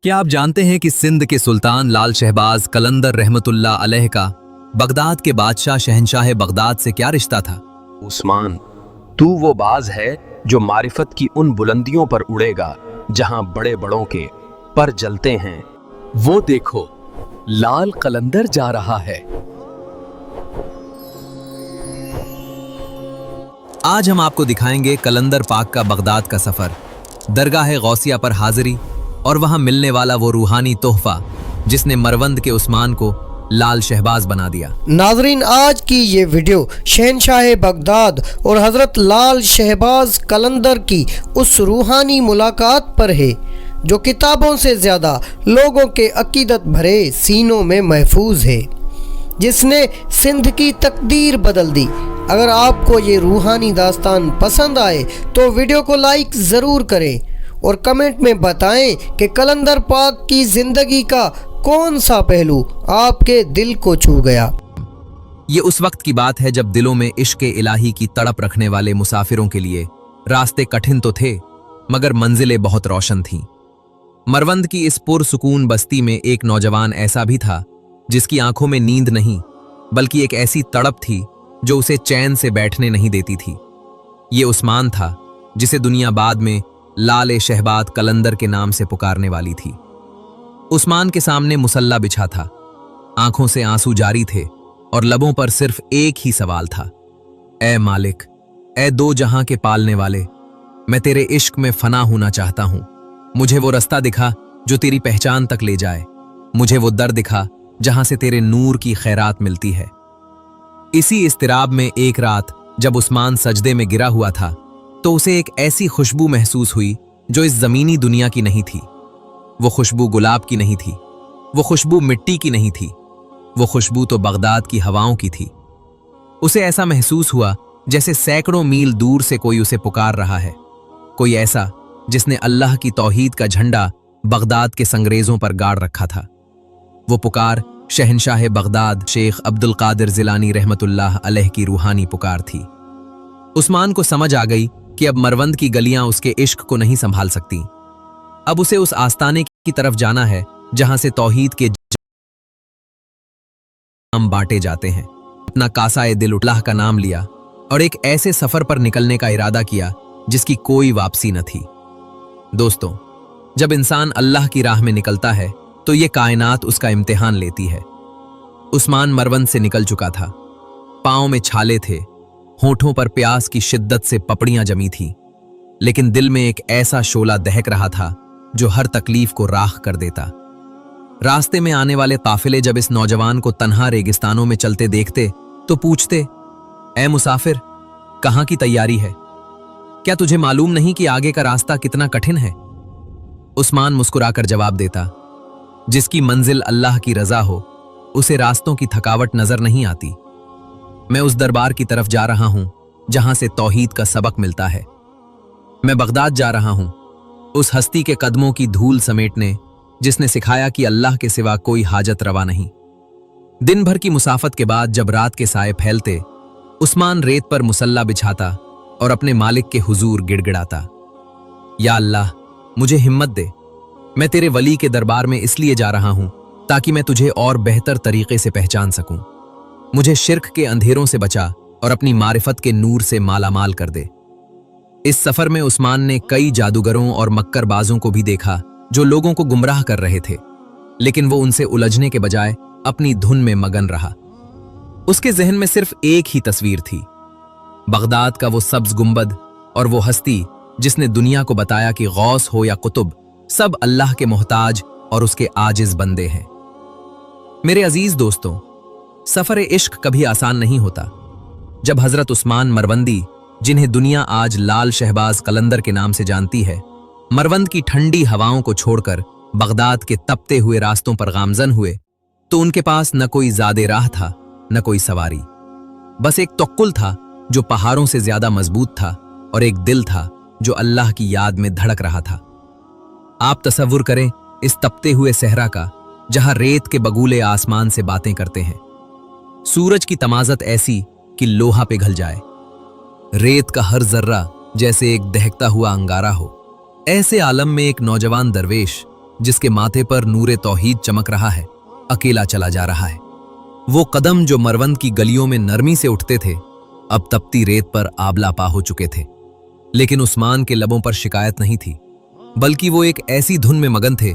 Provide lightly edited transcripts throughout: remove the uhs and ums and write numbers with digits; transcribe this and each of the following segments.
क्या आप जानते हैं कि सिंध के सुल्तान लाल शहबाज कलंदर रहमतुल्लाह अलैह का बगदाद के बादशाह शहंशाह बगदाद से क्या रिश्ता था? उस्मान, तू वो बाज है जो मारिफत की उन बुलंदियों पर उड़ेगा जहां बड़े बड़ों के पर जलते हैं। वो देखो, लाल कलंदर जा रहा है। आज हम आपको दिखाएंगे कलंदर पाक का बगदाद का सफर, दरगाह गौसिया पर हाजिरी और वहां मिलने वाला वो रूहानी तोहफा जिसने मरवंद के उस्मान को लाल शहबाज बना दिया। नाजरीन, आज की ये वीडियो शहंशाह बगदाद और हजरत लाल शहबाज कलंदर की उस रूहानी मुलाकात पर है जो किताबों से ज़्यादा लोगों के अकीदत भरे सीनों में महफूज है, जिसने सिंध की तकदीर बदल दी। अगर आपको ये रूहानी दास्तान पसंद आए तो वीडियो को लाइक ज़रूर करें और कमेंट में बताएं कि कलंदर पाक की ज़िंदगी का कौन सा पहलू आपके दिल को छू गया। ये उस वक्त की बात है जब दिलों में इश्क इलाही की तड़प रखने वाले मुसाफिरों के लिए रास्ते कठिन तो थे मगर मंजिलें बहुत रोशन थीं। मरवंद की इस पुरसुकून बस्ती में एक नौजवान ऐसा भी था जिसकी आंखों में नींद नहीं बल्कि एक ऐसी तड़प थी जो उसे चैन से बैठने नहीं देती थी। ये उस्मान था जिसे दुनिया बाद में लाल शहबाज कलंदर के नाम से पुकारने वाली थी। उस्मान के सामने मुसल्ला बिछा था, आंखों से आंसू जारी थे और लबों पर सिर्फ एक ही सवाल था, ऐ मालिक, ऐ दो जहां के पालने वाले, मैं तेरे इश्क में फना होना चाहता हूं। मुझे वो रास्ता दिखा जो तेरी पहचान तक ले जाए, मुझे वो दर दिखा जहां से तेरे नूर की खैरात मिलती है। इसी इस्तिराब में एक रात जब उस्मान सजदे में गिरा हुआ था तो उसे एक ऐसी खुशबू महसूस हुई जो इस जमीनी दुनिया की नहीं थी। वो खुशबू गुलाब की नहीं थी, वो खुशबू मिट्टी की नहीं थी, वो खुशबू तो बगदाद की हवाओं की थी। उसे ऐसा महसूस हुआ जैसे सैकड़ों मील दूर से कोई उसे पुकार रहा है, कोई ऐसा जिसने अल्लाह की तौहीद का झंडा बगदाद के संगरेजों पर गाड़ रखा था। वो पुकार शहंशाह बगदाद शेख अब्दुल कादिर जिलानी रहमतुल्लाह अलैह की रूहानी पुकार थी। उस्मान को समझ आ गई कि अब मरवंद की गलियां उसके इश्क को नहीं संभाल सकती। अब उसे उस आस्ताने की तरफ जाना है जहां से तौहीद के जाम बांटे जाते हैं। अपना कासाए दिल अल्लाह का नाम लिया और एक ऐसे सफर पर निकलने का इरादा किया जिसकी कोई वापसी न थी। दोस्तों, जब इंसान अल्लाह की राह में निकलता है तो ये कायनात उसका इम्तिहान लेती है। उस्मान मरवंद से निकल चुका था, पांव में छाले थे, होठों पर प्यास की शिद्दत से पपड़ियां जमी थी, लेकिन दिल में एक ऐसा शोला दहक रहा था जो हर तकलीफ को राख कर देता। रास्ते में आने वाले काफिले जब इस नौजवान को तन्हा रेगिस्तानों में चलते देखते तो पूछते, ऐ मुसाफिर, कहां की तैयारी है? क्या तुझे मालूम नहीं कि आगे का रास्ता कितना कठिन है? उस्मान मुस्कुराकर जवाब देता, जिसकी मंजिल अल्लाह की रजा हो उसे रास्तों की थकावट नजर नहीं आती। मैं उस दरबार की तरफ जा रहा हूं जहां से तौहीद का सबक मिलता है। मैं बगदाद जा रहा हूं उस हस्ती के कदमों की धूल समेटने जिसने सिखाया कि अल्लाह के सिवा कोई हाजत रवा नहीं। दिन भर की मुसाफत के बाद जब रात के साए फैलते, उस्मान रेत पर मुसल्ला बिछाता और अपने मालिक के हुजूर गिड़गिड़ाता, या अल्लाह, मुझे हिम्मत दे। मैं तेरे वली के दरबार में इसलिए जा रहा हूं ताकि मैं तुझे और बेहतर तरीके से पहचान सकूं। मुझे शिर्क के अंधेरों से बचा और अपनी मारिफत के नूर से मालामाल कर दे। इस सफर में उस्मान ने कई जादूगरों और मक्करबाजों को भी देखा जो लोगों को गुमराह कर रहे थे, लेकिन वो उनसे उलझने के बजाय अपनी धुन में मगन रहा। उसके जहन में सिर्फ एक ही तस्वीर थी, बगदाद का वो सब्ज गुंबद और वो हस्ती जिसने दुनिया को बताया कि गौस हो या कुतुब, सब अल्लाह के मोहताज और उसके आजिज बंदे हैं। मेरे अजीज दोस्तों, सफर इश्क कभी आसान नहीं होता। जब हजरत उस्मान मरवंदी, जिन्हें दुनिया आज लाल शहबाज कलंदर के नाम से जानती है, मरवंद की ठंडी हवाओं को छोड़कर बगदाद के तपते हुए रास्तों पर गामजन हुए तो उनके पास न कोई ज़ादे राह था न कोई सवारी, बस एक तवक्कुल था जो पहाड़ों से ज्यादा मजबूत था और एक दिल था जो अल्लाह की याद में धड़क रहा था। आप तसव्वुर करें इस तपते हुए सहरा का जहां रेत के बगुले आसमान से बातें करते हैं, सूरज की तमाजत ऐसी कि लोहा पिघल जाए, रेत का हर जर्रा जैसे एक दहकता हुआ अंगारा हो। ऐसे आलम में एक नौजवान दरवेश जिसके माथे पर नूरे तौहीद चमक रहा है, अकेला चला जा रहा है। वो कदम जो मरवंद की गलियों में नरमी से उठते थे, अब तपती रेत पर आबला पा हो चुके थे। लेकिन उस्मान के लबों पर शिकायत नहीं थी, बल्कि वो एक ऐसी धुन में मगन थे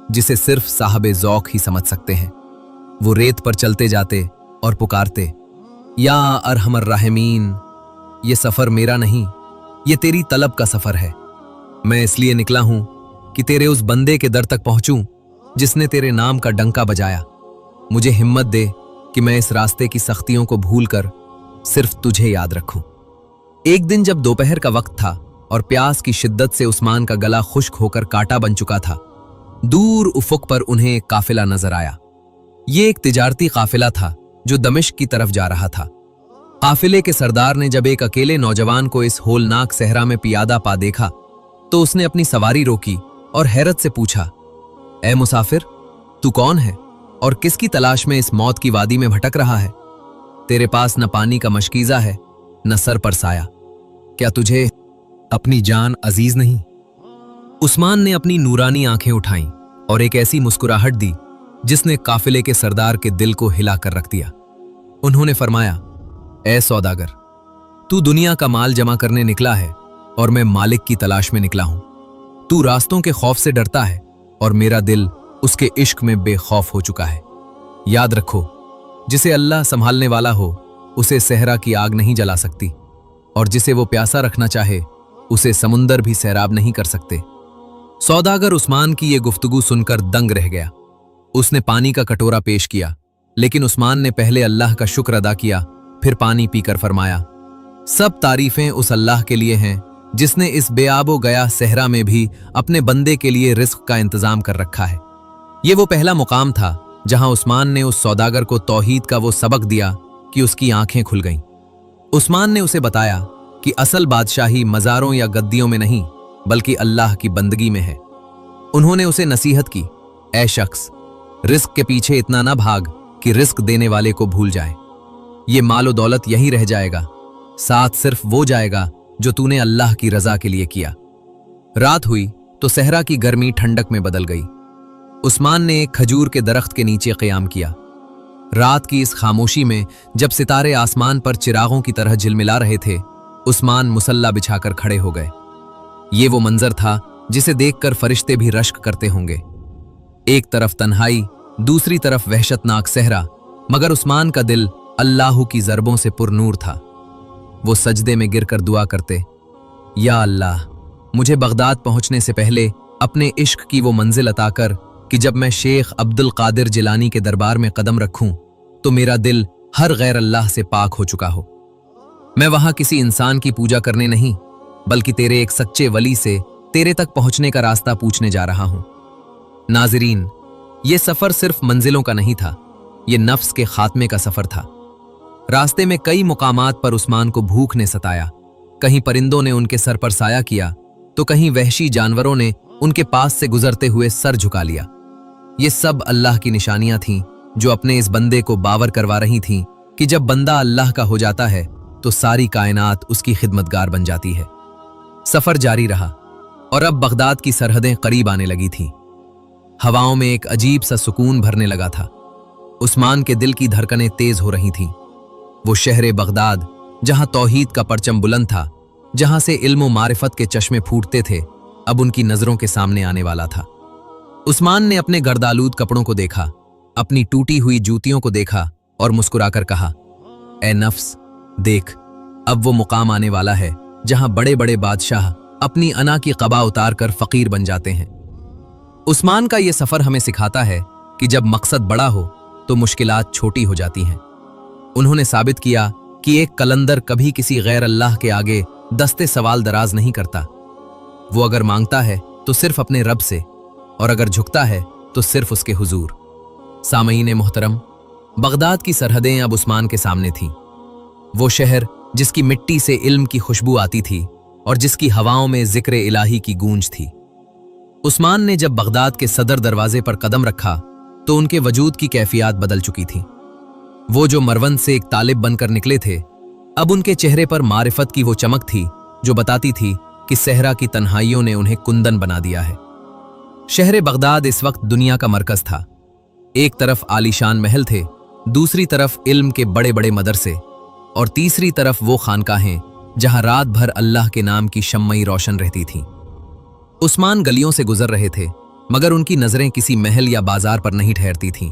जिसे सिर्फ साहबे ज़ौक़ ही समझ सकते हैं। वो रेत पर चलते जाते और पुकारते, या अरहमर राहिमीन, ये सफ़र मेरा नहीं, ये तेरी तलब का सफ़र है। मैं इसलिए निकला हूं कि तेरे उस बंदे के दर तक पहुंचूं जिसने तेरे नाम का डंका बजाया। मुझे हिम्मत दे कि मैं इस रास्ते की सख्तियों को भूलकर सिर्फ तुझे याद रखूं। एक दिन जब दोपहर का वक्त था और प्यास की शिद्दत से उस्मान का गला खुश्क होकर कांटा बन चुका था, दूर उफुक पर उन्हें एक काफिला नजर आया। ये एक तिजारती काफिला था जो दमिश्क की तरफ जा रहा था। काफिले के सरदार ने जब एक अकेले नौजवान को इस होलनाक सहरा में पियादा पा देखा तो उसने अपनी सवारी रोकी और हैरत से पूछा, ए मुसाफिर, तू कौन है और किसकी तलाश में इस मौत की वादी में भटक रहा है? तेरे पास न पानी का मशकीजा है, न सर पर साया। क्या तुझे अपनी जान अजीज नहीं? उस्मान ने अपनी नूरानी आंखें उठाईं और एक ऐसी मुस्कुराहट दी जिसने काफिले के सरदार के दिल को हिला कर रख दिया। उन्होंने फरमाया, ए सौदागर, तू दुनिया का माल जमा करने निकला है और मैं मालिक की तलाश में निकला हूं। तू रास्तों के खौफ से डरता है और मेरा दिल उसके इश्क में बेखौफ हो चुका है। याद रखो, जिसे अल्लाह संभालने वाला हो उसे सहरा की आग नहीं जला सकती, और जिसे वो प्यासा रखना चाहे उसे समुंदर भी सैराब नहीं कर सकते। सौदागर उस्मान की ये गुफ्तगू सुनकर दंग रह गया। उसने पानी का कटोरा पेश किया, लेकिन उस्मान ने पहले अल्लाह का शुक्र अदा किया, फिर पानी पीकर फरमाया, सब तारीफें उस अल्लाह के लिए हैं जिसने इस बेआबो गया सहरा में भी अपने बंदे के लिए रिस्क का इंतजाम कर रखा है। ये वो पहला मुकाम था जहां उस्मान ने उस सौदागर को तौहीद का वो सबक दिया कि उसकी आंखें खुल गईं। उस्मान ने उसे बताया कि असल बादशाही मज़ारों या गद्दियों में नहीं, बल्कि अल्लाह की बंदगी में है। उन्होंने उसे नसीहत की, ऐ शख्स, रिस्क के पीछे इतना ना भाग कि रिस्क देने वाले को भूल जाए। ये मालो दौलत यहीं रह जाएगा, साथ सिर्फ वो जाएगा जो तूने अल्लाह की रजा के लिए किया। रात हुई तो सहरा की गर्मी ठंडक में बदल गई। उस्मान ने एक खजूर के दरख्त के नीचे क़याम किया। रात की इस खामोशी में जब सितारे आसमान पर चिरागों की तरह झिलमिला रहे थे, उस्मान मुसल्ला बिछाकर खड़े हो गए। ये वो मंजर था जिसे देखकर फरिश्ते भी रश्क करते होंगे। एक तरफ तन्हाई, दूसरी तरफ वहशतनाक सहरा, मगर उस्मान का दिल अल्लाह की ज़रबों से पुरनूर था। वो सजदे में गिरकर दुआ करते, या अल्लाह, मुझे बगदाद पहुंचने से पहले अपने इश्क की वो मंजिल अता कर कि जब मैं शेख अब्दुल कादिर जिलानी के दरबार में कदम रखूं तो मेरा दिल हर गैर अल्लाह से पाक हो चुका हो। मैं वहां किसी इंसान की पूजा करने नहीं, बल्कि तेरे एक सच्चे वली से तेरे तक पहुंचने का रास्ता पूछने जा रहा हूं। नाज़रीन, ये सफर सिर्फ मंजिलों का नहीं था, ये नफ्स के खात्मे का सफर था। रास्ते में कई मुकामात पर उस्मान को भूख ने सताया। कहीं परिंदों ने उनके सर पर साया किया तो कहीं वहशी जानवरों ने उनके पास से गुजरते हुए सर झुका लिया। ये सब अल्लाह की निशानियां थीं जो अपने इस बंदे को बावर करवा रही थीं कि जब बंदा अल्लाह का हो जाता है तो सारी कायनात उसकी खिदमतगार बन जाती है। सफर जारी रहा और अब बगदाद की सरहदें करीब आने लगी थीं। हवाओं में एक अजीब सा सुकून भरने लगा था। उस्मान के दिल की धड़कनें तेज हो रही थीं। वो शहर बगदाद, जहां तौहीद का परचम बुलंद था, जहां से इल्म व मारिफत के चश्मे फूटते थे, अब उनकी नजरों के सामने आने वाला था। उस्मान ने अपने गर्दालूद कपड़ों को देखा, अपनी टूटी हुई जूतियों को देखा और मुस्कुराकर कहा, ए नफ्स, देख, अब वो मुकाम आने वाला है जहां बड़े बड़े बादशाह अपनी अना की क़बा उतार कर फ़कीर बन जाते हैं। उस्मान का ये सफ़र हमें सिखाता है कि जब मकसद बड़ा हो तो मुश्किलात छोटी हो जाती हैं। उन्होंने साबित किया कि एक कलंदर कभी किसी गैर अल्लाह के आगे दस्ते सवाल दराज नहीं करता। वो अगर मांगता है तो सिर्फ अपने रब से, और अगर झुकता है तो सिर्फ उसके हुजूर। सामईन मोहतरम, बगदाद की सरहदें अब उस्मान के सामने थीं। वो शहर जिसकी मिट्टी से इल्म की खुशबू आती थी और जिसकी हवाओं में जिक्र इलाही की गूंज थी। उस्मान ने जब बगदाद के सदर दरवाजे पर कदम रखा तो उनके वजूद की कैफियत बदल चुकी थी। वो जो मरवंद से एक तालिब बनकर निकले थे, अब उनके चेहरे पर मारिफत की वो चमक थी जो बताती थी कि सहरा की तन्हाइयों ने उन्हें कुंदन बना दिया है। शहर बगदाद इस वक्त दुनिया का मरकज था। एक तरफ आलीशान महल थे, दूसरी तरफ इल्म के बड़े बड़े मदरसे और तीसरी तरफ वो खानकाहें जहां रात भर अल्लाह के नाम की शम्मई रोशन रहती थीं। उस्मान गलियों से गुजर रहे थे, मगर उनकी नजरें किसी महल या बाजार पर नहीं ठहरती थीं।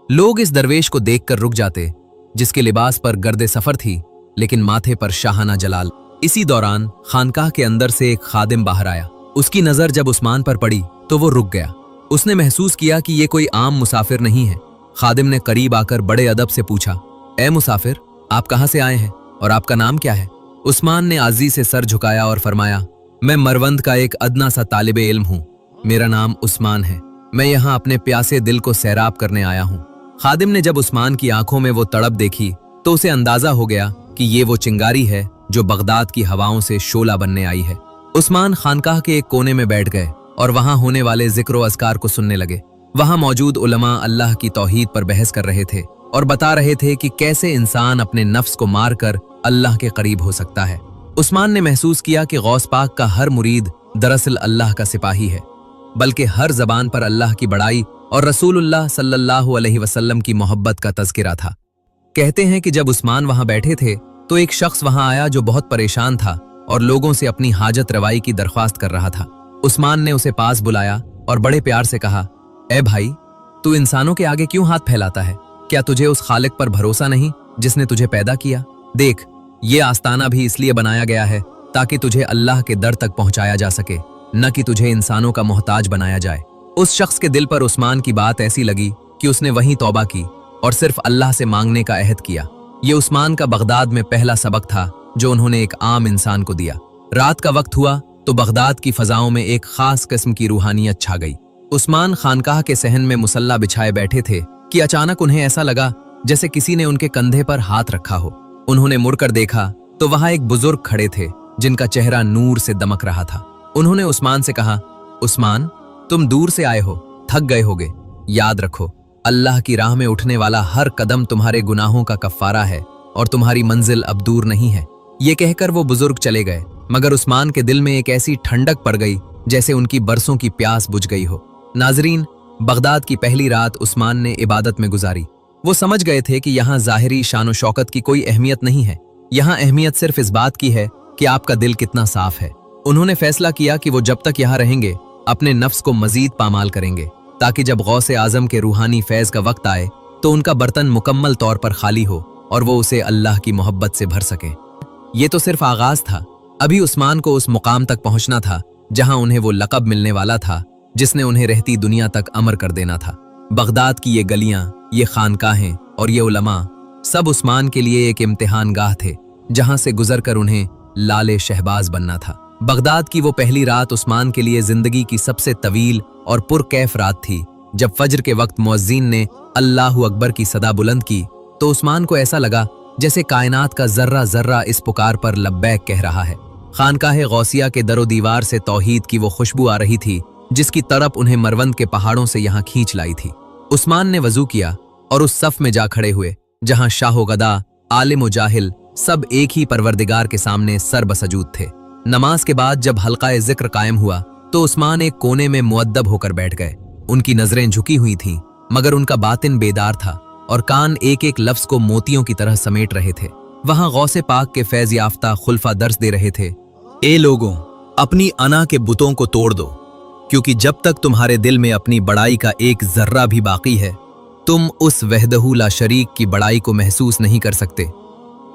लोग इस दरवेश को देखकर रुक जाते, जिसके लिबास पर गर्दे सफर थी लेकिन माथे पर शाहाना जलाल। इसी दौरान खानकाह के अंदर से एक खादिम बाहर आया। उसकी नजर जब उस्मान पर पड़ी तो वो रुक गया। उसने महसूस किया कि ये कोई आम मुसाफिर नहीं है। खादिम ने करीब आकर बड़े अदब से पूछा, ए मुसाफिर, आप कहां से आए हैं और आपका नाम क्या है? उस्मान ने आजी से सर झुकाया और फरमाया, मैं मरवंद का एक अदना सा तालिबे इल्म हूं। मेरा नाम उस्मान है। मैं यहाँ अपने प्यासे दिल को सैराब करने आया हूँ। खादिम ने जब उस्मान की आंखों में वो तड़प देखी तो उसे अंदाजा हो गया कि ये वो चिंगारी है जो बगदाद की हवाओं से शोला बनने आई है। उस्मान खानकाह के एक कोने में बैठ गए और वहां होने वाले जिक्र अज़कार को सुनने लगे। वहां मौजूद उलमा अल्लाह की तौहीद पर बहस कर रहे थे और बता रहे थे कि कैसे इंसान अपने नफ्स को मारकर अल्लाह के करीब हो सकता है। उस्मान ने महसूस किया कि गौस पाक का हर मुरीद दरअसल अल्लाह का सिपाही है, बल्कि हर जबान पर अल्लाह की बड़ाई और रसूलुल्लाह सल्लल्लाहु अलैहि वसल्लम की मोहब्बत का तज़किरा था। कहते हैं कि जब उस्मान वहां बैठे थे तो एक शख्स वहां आया जो बहुत परेशान था और लोगों से अपनी हाजत रवाई की दरख्वास्त कर रहा था। उस्मान ने उसे पास बुलाया और बड़े प्यार से कहा, ए भाई, तू इंसानों के आगे क्यों हाथ फैलाता है? क्या तुझे उस खालिक पर भरोसा नहीं जिसने तुझे पैदा किया? देख, ये आस्ताना भी इसलिए बनाया गया है ताकि तुझे अल्लाह के दर तक पहुंचाया जा सके, न कि तुझे इंसानों का मोहताज बनाया जाए। उस शख्स के दिल पर उस्मान की बात ऐसी लगी कि उसने वहीं तौबा की और सिर्फ अल्लाह से मांगने का अहद किया। ये उस्मान का बगदाद में पहला सबक था जो उन्होंने एक आम इंसान को दिया। रात का वक्त हुआ तो बगदाद की फजाओं में एक खास किस्म की रूहानियत छा गई। उस्मान खानकाह के सहन में मुसल्ला बिछाए बैठे थे कि अचानक उन्हें ऐसा लगा जैसे किसी ने उनके कंधे पर हाथ रखा हो। उन्होंने मुड़कर देखा तो वहां एक बुजुर्ग खड़े थे जिनका चेहरा नूर से दमक रहा था। उन्होंने उस्मान से कहा, उस्मान, तुम दूर से आए हो, थक गए होगे। याद रखो, अल्लाह की राह में उठने वाला हर कदम तुम्हारे गुनाहों का कफ्फारा है और तुम्हारी मंजिल अब दूर नहीं है। ये कहकर वो बुजुर्ग चले गए, मगर उस्मान के दिल में एक ऐसी ठंडक पड़ गई जैसे उनकी बरसों की प्यास बुझ गई हो। नाजरीन, बगदाद की पहली रात उस्मान ने इबादत में गुजारी। वो समझ गए थे कि यहाँ ज़ाहिरी शान व शौकत की कोई अहमियत नहीं है। यहाँ अहमियत सिर्फ इस बात की है कि आपका दिल कितना साफ है। उन्होंने फैसला किया कि वो जब तक यहाँ रहेंगे अपने नफ्स को मजीद पामाल करेंगे, ताकि जब गौसे आजम के रूहानी फैज़ का वक्त आए तो उनका बर्तन मुकम्मल तौर पर खाली हो और वो उसे अल्लाह की मोहब्बत से भर सकें। ये तो सिर्फ आगाज था। अभी उस्मान को उस मुकाम तक पहुंचना था जहां उन्हें वो लक़ब मिलने वाला था जिसने उन्हें रहती दुनिया तक अमर कर देना था। बगदाद की ये गलियां, ये खानकाहें और ये उलमा सब उस्मान के लिए एक इम्तिहान गाह थे जहां से गुजर कर उन्हें लाले शहबाज बनना था। बगदाद की वो पहली रात उस्मान के लिए जिंदगी की सबसे तवील और पुरकैफ रात थी। जब फज्र के वक्त मुअज्जिन ने अल्लाहु अकबर की सदा बुलंद की तो उस्मान को ऐसा लगा जैसे कायनात का जर्रा जर्रा इस पुकार पर लब्बैक कह रहा है। खानकाह गौसिया के दरो दीवार से तौहीद की वो खुशबू आ रही थी जिसकी तरफ उन्हें मरवंद के पहाड़ों से यहाँ खींच लाई थी। उस्मान ने वजू किया और उस सफ में जा खड़े हुए जहां शाह गदा, आलिम व जाहिल सब एक ही परवरदिगार के सामने सर बसजूद थे। नमाज के बाद जब हल्का जिक्र कायम हुआ तो उस्मान एक कोने में मुअद्दब होकर बैठ गए। उनकी नजरें झुकी हुई थीं, मगर उनका बातिन बेदार था और कान एक एक लफ्ज को मोतियों की तरह समेट रहे थे। वहां गौसे पाक के फैज याफ्ता खुल्फा दर्स दे रहे थे, ए लोगों, अपनी अना के बुतों को तोड़ दो, क्योंकि जब तक तुम्हारे दिल में अपनी बड़ाई का एक जर्रा भी बाकी है तुम उस वहदहू ला शरीक की बड़ाई को महसूस नहीं कर सकते।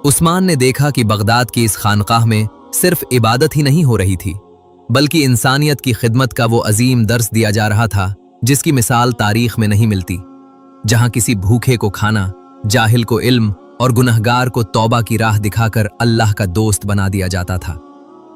उस्मान ने देखा कि बगदाद की इस खानकाह में सिर्फ इबादत ही नहीं हो रही थी, बल्कि इंसानियत की खिदमत का वो अजीम दर्स दिया जा रहा था जिसकी मिसाल तारीख में नहीं मिलती, जहां किसी भूखे को खाना, जाहिल को इल्म और गुनहगार को तौबा की राह दिखाकर अल्लाह का दोस्त बना दिया जाता था।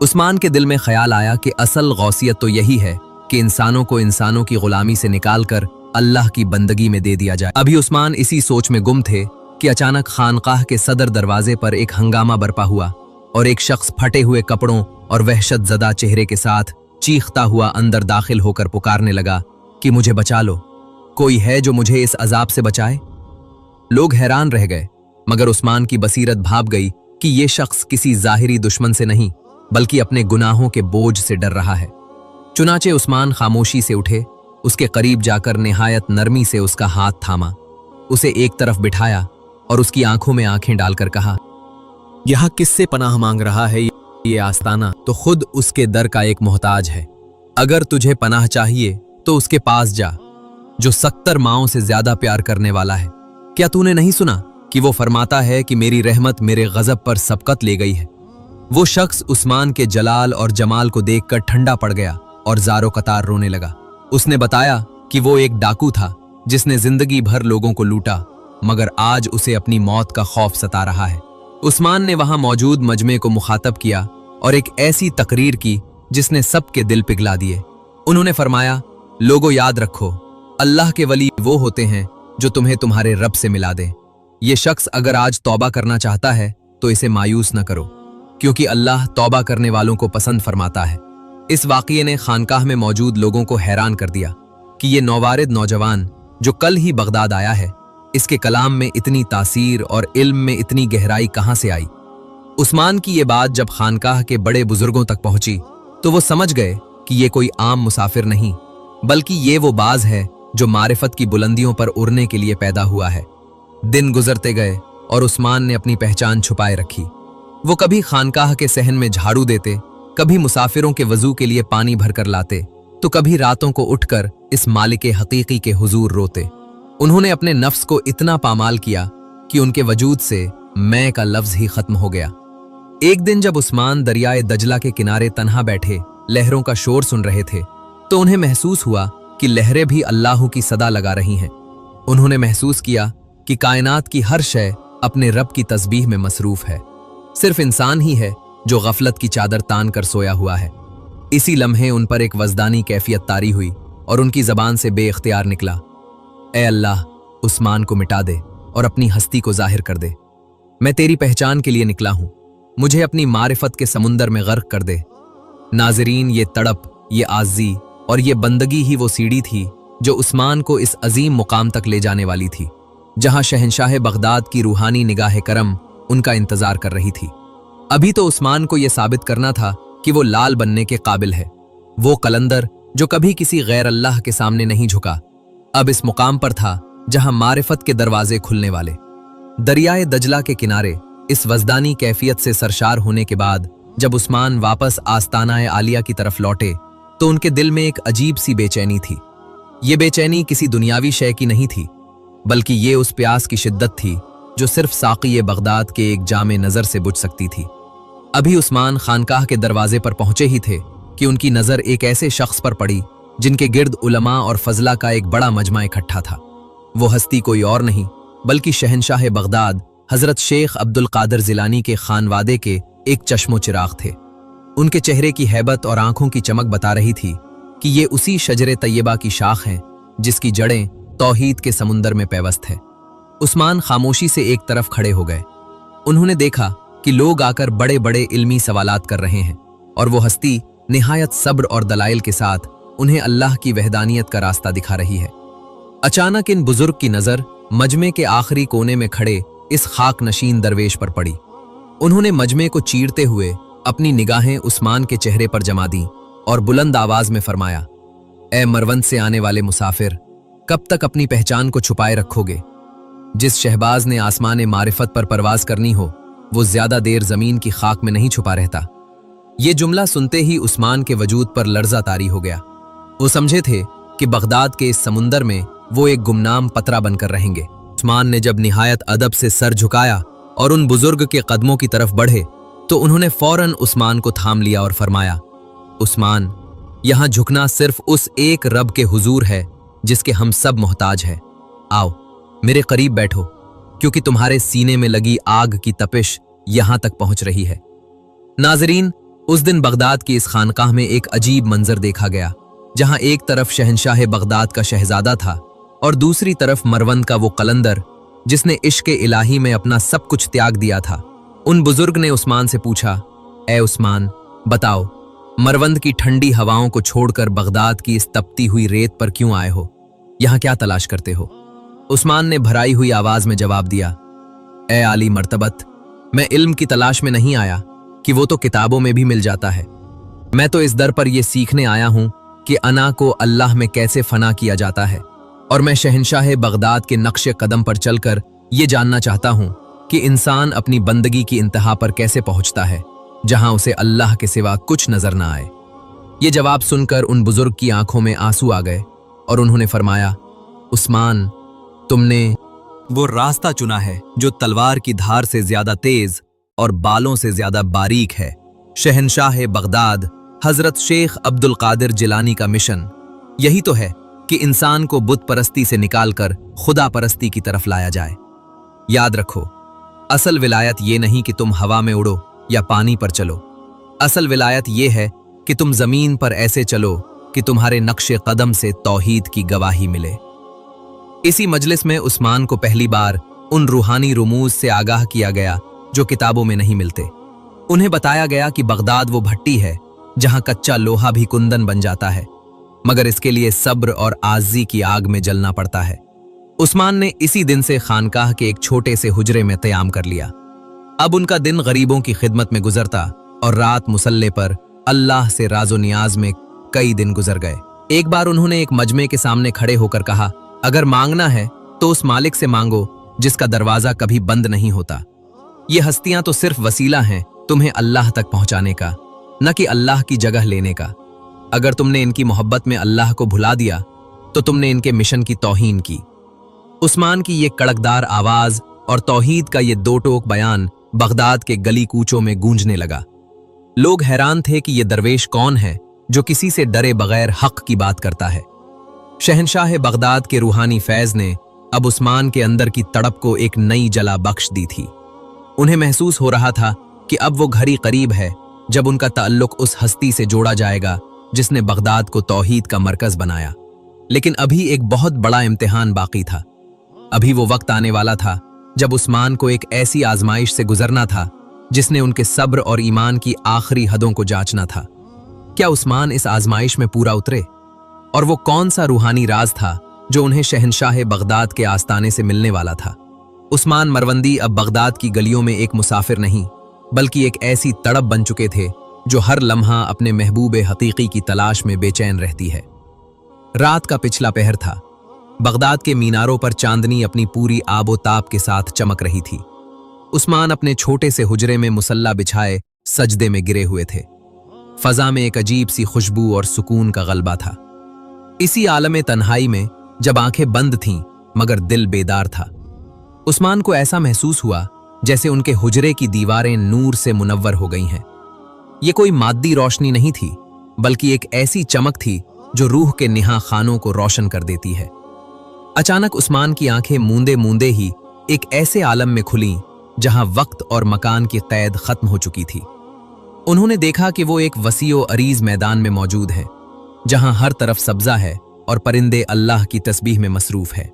उस्मान के दिल में ख्याल आया कि असल गौसियत तो यही है कि इंसानों को इंसानों की गुलामी से निकालकर अल्लाह की बंदगी में दे दिया जाए। अभी उस्मान इसी सोच में गुम थे कि अचानक खानकाह के सदर दरवाजे पर एक हंगामा बरपा हुआ और एक शख्स फटे हुए कपड़ों और वहशत ज़दा चेहरे के साथ चीखता हुआ अंदर दाखिल होकर पुकारने लगा कि मुझे बचा लो, कोई है जो मुझे इस अजाब से बचाए। लोग हैरान रह गए, मगर उस्मान की बसीरत भाप गई कि ये शख्स किसी जाहिरी दुश्मन से नहीं बल्कि अपने गुनाहों के बोझ से डर रहा है। चुनाचे उस्मान खामोशी से उठे, उसके करीब जाकर निहायत नरमी से उसका हाथ थामा, उसे एक तरफ बिठाया और उसकी आंखों में आंखें डालकर कहा, यहाँ किससे पनाह मांग रहा है ये आस्ताना? तो खुद उसके दर का एक मोहताज है। अगर तुझे पनाह चाहिए तो उसके पास जा, जो 70 माओं से ज्यादा प्यार करने वाला है। क्या तूने नहीं सुना कि वो फरमाता है कि मेरी रहमत मेरे गजब पर सबकत ले गई है? वो शख्स उस्मान के जलाल और जमाल को देखकर ठंडा पड़ गया और ज़ारो कतार रोने लगा। उसने बताया कि वो एक डाकू था जिसने जिंदगी भर लोगों को लूटा, मगर आज उसे अपनी मौत का खौफ सता रहा है। उस्मान ने वहां मौजूद मजमे को मुखातब किया और एक ऐसी तकरीर की जिसने सबके दिल पिघला दिए। उन्होंने फरमाया, लोगों याद रखो, अल्लाह के वली वो होते हैं जो तुम्हें तुम्हारे रब से मिला दें। ये शख्स अगर आज तौबा करना चाहता है तो इसे मायूस न करो, क्योंकि अल्लाह तौबा करने वालों को पसंद फरमाता है। इस वाक़ये ने खानकाह में मौजूद लोगों को हैरान कर दिया कि ये नौवारिद नौजवान जो कल ही बगदाद आया है, इसके कलाम में इतनी तासीर और इल्म में इतनी गहराई कहाँ से आई। उस्मान की ये बात जब खानकाह के बड़े बुजुर्गों तक पहुंची तो वो समझ गए कि ये कोई आम मुसाफिर नहीं, बल्कि ये वो बाज है जो मारिफत की बुलंदियों पर उड़ने के लिए पैदा हुआ है। दिन गुजरते गए और उस्मान ने अपनी पहचान छुपाए रखी। वो कभी खानकाह के सहन में झाड़ू देते, कभी मुसाफिरों के वजू के लिए पानी भरकर लाते, तो कभी रातों को उठकर इस मालिक हकीकी के हुजूर रोते। उन्होंने अपने नफ्स को इतना पामाल किया कि उनके वजूद से मैं का लफ्ज ही खत्म हो गया। एक दिन जब उस्मान दरियाए दजला के किनारे तन्हा बैठे लहरों का शोर सुन रहे थे, तो उन्हें महसूस हुआ कि लहरें भी अल्लाह की सदा लगा रही हैं। उन्होंने महसूस किया कि कायनात की हर शय अपने रब की तस्बीह में मसरूफ है, सिर्फ इंसान ही है जो गफलत की चादर तान कर सोया हुआ है। इसी लम्हे उन पर एक वजदानी कैफियत तारी हुई और उनकी जबान से बेइख्तियार निकला, ए अल्लाह, उस्मान को मिटा दे और अपनी हस्ती को जाहिर कर दे। मैं तेरी पहचान के लिए निकला हूं, मुझे अपनी मारिफत के समुंदर में गर्क कर दे। नाजरीन, ये तड़प, ये आजी और ये बंदगी ही वो सीढ़ी थी जो उस्मान को इस अजीम मुकाम तक ले जाने वाली थी, जहां शहंशाह बगदाद की रूहानी निगाह करम उनका इंतजार कर रही थी। अभी तो उस्मान को यह साबित करना था कि वो लाल बनने के काबिल है, वो कलंदर जो कभी किसी गैर अल्लाह के सामने नहीं झुका, अब इस मुकाम पर था जहां मारिफत के दरवाजे खुलने वाले। दरियाए दजला के किनारे इस वजदानी कैफियत से सरशार होने के बाद जब उस्मान वापस आस्ताना आलिया की तरफ लौटे तो उनके दिल में एक अजीब सी बेचैनी थी। ये बेचैनी किसी दुनियावी शय की नहीं थी, बल्कि ये उस प्यास की शिद्दत थी जो सिर्फ साक़ी बगदाद के एक जामे नज़र से बुझ सकती थी। अभी उस्मान खानकाह के दरवाजे पर पहुंचे ही थे कि उनकी नज़र एक ऐसे शख्स पर पड़ी जिनके गिर्द उलमा और फजला का एक बड़ा मजमा इकट्ठा था। वो हस्ती कोई और नहीं बल्कि शहंशाह बगदाद हजरत शेख अब्दुल कादिर जिलानी के खानवादे के एक चश्मो चिराग थे। उनके चेहरे की हैबत और आंखों की चमक बता रही थी कि ये उसी शजरे तैयबा की शाख हैं जिसकी जड़ें तौहीद के समुंदर में पैवस्त है। उस्मान खामोशी से एक तरफ खड़े हो गए। उन्होंने देखा कि लोग आकर बड़े बड़े इल्मी सवालात कर रहे हैं और वो हस्ती निहायत सब्र और दलाइल के साथ उन्हें अल्लाह की वहदानियत का रास्ता दिखा रही है। अचानक इन बुजुर्ग की नजर मजमे के आखिरी कोने में खड़े इस खाक नशीन दरवेश पर पड़ी। उन्होंने मजमे को चीरते हुए अपनी निगाहें उस्मान के चेहरे पर जमा दी और बुलंद आवाज में फरमाया, ए मरवंद से आने वाले मुसाफिर, कब तक अपनी पहचान को छुपाए रखोगे? जिस शहबाज ने आसमान मारिफत पर परवाज करनी हो वो ज्यादा देर जमीन की खाक में नहीं छुपा रहता। ये जुमला सुनते ही उस्मान के वजूद पर लर्जा तारी हो गया। वो समझे थे कि बगदाद के इस समुंदर में वो एक गुमनाम पतरा बनकर रहेंगे। उस्मान ने जब निहायत अदब से सर झुकाया और उन बुजुर्ग के कदमों की तरफ बढ़े तो उन्होंने फौरन उस्मान को थाम लिया और फरमाया, उस्मान, यहां झुकना सिर्फ उस एक रब के हुजूर है जिसके हम सब मोहताज हैं। आओ मेरे करीब बैठो, क्योंकि तुम्हारे सीने में लगी आग की तपिश यहां तक पहुंच रही है। नाजरीन, उस दिन बगदाद की इस खानकाह में एक अजीब मंजर देखा गया, जहां एक तरफ शहंशाह बगदाद का शहजादा था और दूसरी तरफ मरवंद का वो कलंदर जिसने इश्क इलाही में अपना सब कुछ त्याग दिया था। उन बुजुर्ग ने उस्मान से पूछा, ए उस्मान, बताओ, मरवंद की ठंडी हवाओं को छोड़कर बगदाद की इस तपती हुई रेत पर क्यों आए हो? यहां क्या तलाश करते हो? उस्मान ने भराई हुई आवाज में जवाब दिया, ए आली मर्तबत, मैं इल्म की तलाश में नहीं आया कि वो तो किताबों में भी मिल जाता है। मैं तो इस दर पर यह सीखने आया हूं कि अना को अल्लाह में कैसे फना किया जाता है, और मैं शहंशाह बगदाद के नक्शे कदम पर चलकर ये जानना चाहता हूँ कि इंसान अपनी बंदगी की इंतहा पर कैसे पहुँचता है जहाँ उसे अल्लाह के सिवा कुछ नजर ना आए। ये जवाब सुनकर उन बुजुर्ग की आंखों में आंसू आ गए और उन्होंने फरमाया, उस्मान, तुमने वो रास्ता चुना है जो तलवार की धार से ज्यादा तेज और बालों से ज्यादा बारीक है। शहंशाह बगदाद हजरत शेख अब्दुल कादिर जिलानी का मिशन यही तो है कि इंसान को बुत परस्ती से निकालकर खुदा परस्ती की तरफ लाया जाए। याद रखो, असल विलायत ये नहीं कि तुम हवा में उड़ो या पानी पर चलो। असल विलायत ये है कि तुम जमीन पर ऐसे चलो कि तुम्हारे नक्शे कदम से तौहीद की गवाही मिले। इसी मजलिस में उस्मान को पहली बार उन रूहानी रुमूज से आगाह किया गया जो किताबों में नहीं मिलते। उन्हें बताया गया कि बगदाद वो भट्टी है जहां कच्चा लोहा भी कुंदन बन जाता है, मगर इसके लिए सब्र और आजी की आग में जलना पड़ता है। उस्मान ने इसी दिन से खानकाह के एक छोटे से हुजरे में क़याम कर लिया। अब उनका दिन गरीबों की खिदमत में गुजरता और रात मुसल्ले पर अल्लाह से राजो नियाज में कई दिन गुजर गए। एक बार उन्होंने एक मजमे के सामने खड़े होकर कहा, अगर मांगना है तो उस मालिक से मांगो जिसका दरवाजा कभी बंद नहीं होता। ये हस्तियां तो सिर्फ वसीला हैं तुम्हें अल्लाह तक पहुंचाने का, न कि अल्लाह की जगह लेने का। अगर तुमने इनकी मोहब्बत में अल्लाह को भुला दिया तो तुमने इनके मिशन की तौहीन की। उस्मान की ये कड़कदार आवाज और तौहीद का ये दो टोक बयान बगदाद के गली कूचों में गूंजने लगा। लोग हैरान थे कि ये दरवेश कौन है जो किसी से डरे बगैर हक की बात करता है। शहंशाह बगदाद के रूहानी फैज ने अब उस्मान के अंदर की तड़प को एक नई जला बख्श दी थी। उन्हें महसूस हो रहा था कि अब वो घड़ी करीब है जब उनका ताल्लुक उस हस्ती से जोड़ा जाएगा जिसने बगदाद को तौहीद का मरकज बनाया। लेकिन अभी एक बहुत बड़ा इम्तिहान बाकी था। अभी वो वक्त आने वाला था जब उस्मान को एक ऐसी आजमाइश से गुजरना था जिसने उनके सब्र और ईमान की आखिरी हदों को जांचना था। क्या उस्मान इस आजमाइश में पूरा उतरे? और वो कौन सा रूहानी राज था जो उन्हें शहंशाह बगदाद के आस्ताने से मिलने वाला था? उस्मान मरवंदी अब बगदाद की गलियों में एक मुसाफिर नहीं बल्कि एक ऐसी तड़प बन चुके थे जो हर लम्हा अपने महबूब हकीकी की तलाश में बेचैन रहती है। रात का पिछला पहर था। बगदाद के मीनारों पर चांदनी अपनी पूरी आबोताब के साथ चमक रही थी। उस्मान अपने छोटे से हुजरे में मुसल्ला बिछाए सजदे में गिरे हुए थे। फजा में एक अजीब सी खुशबू और सुकून का गलबा था। इसी आलम तन्हाई में जब आंखें बंद थीं मगर दिल बेदार था, उस्मान को ऐसा महसूस हुआ जैसे उनके हुजरे की दीवारें नूर से मुनव्वर हो गई हैं। ये कोई माद्दी रोशनी नहीं थी बल्कि एक ऐसी चमक थी जो रूह के निहा खानों को रोशन कर देती है। अचानक उस्मान की आंखें मूंदे मूंदे ही एक ऐसे आलम में खुलीं जहां वक्त और मकान की कैद खत्म हो चुकी थी। उन्होंने देखा कि वो एक वसीओ अरीज मैदान में मौजूद है जहां हर तरफ सब्जा है और परिंदे अल्लाह की तस्बीह में मसरूफ है।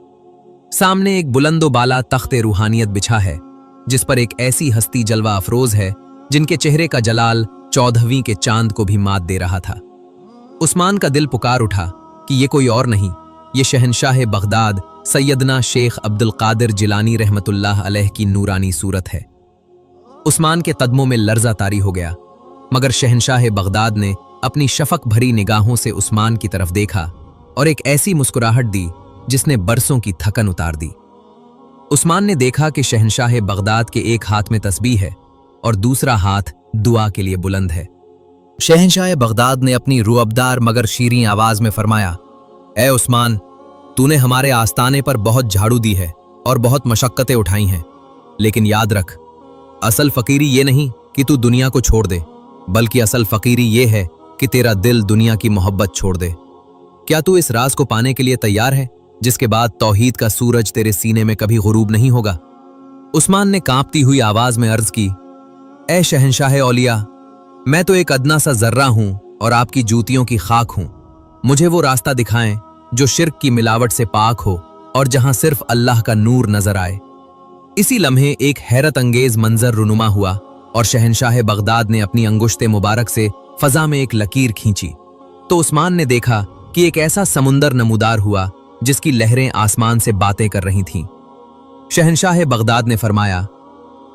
सामने एक बुलंदो बाला तख्ते रूहानियत बिछा है जिस पर एक ऐसी हस्ती जलवा अफरोज है जिनके चेहरे का जलाल 14वीं के चांद को भी मात दे रहा था। उस्मान का दिल पुकार उठा कि ये कोई और नहीं, ये शहंशाह बगदाद सैयदना शेख अब्दुल कादिर जिलानी रहमतुल्लाह अलैह की नूरानी सूरत है। उस्मान के कदमों में लर्जा तारी हो गया, मगर शहंशाह बगदाद ने अपनी शफक भरी निगाहों से उस्मान की तरफ देखा और एक ऐसी मुस्कुराहट दी जिसने बरसों की थकन उतार दी। उस्मान ने देखा कि शहंशाह बगदाद के एक हाथ में तस्बीह है और दूसरा हाथ दुआ के लिए बुलंद है। शहंशाह बगदाद ने अपनी रुअबदार मगर शीरीं आवाज में फरमाया, ए उस्मान, तूने हमारे आस्ताने पर बहुत झाड़ू दी है और बहुत मशक्कतें उठाई हैं, लेकिन याद रख, असल फकीरी ये नहीं कि तू दुनिया को छोड़ दे, बल्कि असल फकीरी ये है कि तेरा दिल दुनिया की मोहब्बत छोड़ दे। क्या तू इस राज को पाने के लिए तैयार है जिसके बाद तौहीद का सूरज तेरे सीने में कभी गुरूब नहीं होगा? उस्मान ने कांपती हुई आवाज में अर्ज की, ए शहंशाह औलिया, मैं तो एक अदना सा जर्रा हूं और आपकी जूतियों की खाक हूं। मुझे वो रास्ता दिखाएं जो शिर्क की मिलावट से पाक हो और जहां सिर्फ अल्लाह का नूर नजर आए। इसी लम्हे एक हैरत अंगेज मंजर रुनुमा हुआ और शहंशाह बगदाद ने अपनी अंगुश्ते मुबारक से फजा में एक लकीर खींची तो उस्मान ने देखा कि एक ऐसा समुंदर नमूदार हुआ जिसकी लहरें आसमान से बातें कर रही थीं। शहंशाह बगदाद ने फरमाया,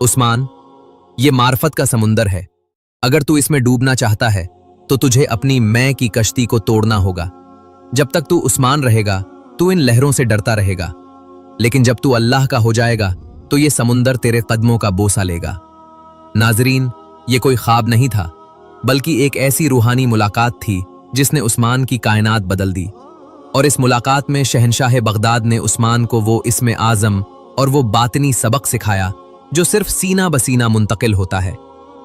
उस्मान, ये मार्फत का समुंदर है। अगर तू इसमें डूबना चाहता है तो तुझे अपनी मैं की कश्ती को तोड़ना होगा। जब तक तू उस्मान रहेगा तू इन लहरों से डरता रहेगा, लेकिन जब तू अल्लाह का हो जाएगा तो ये समुंदर तेरे कदमों का बोसा लेगा। नाजरीन, ये कोई ख्वाब नहीं था, बल्कि एक ऐसी रूहानी मुलाकात थी जिसने उस्मान की कायनात बदल दी। और इस मुलाकात में शहंशाह बगदाद ने उस्मान को वो इस्म आज़म और वो बातिनी सबक सिखाया जो सिर्फ सीना बसीना मुंतकिल होता है।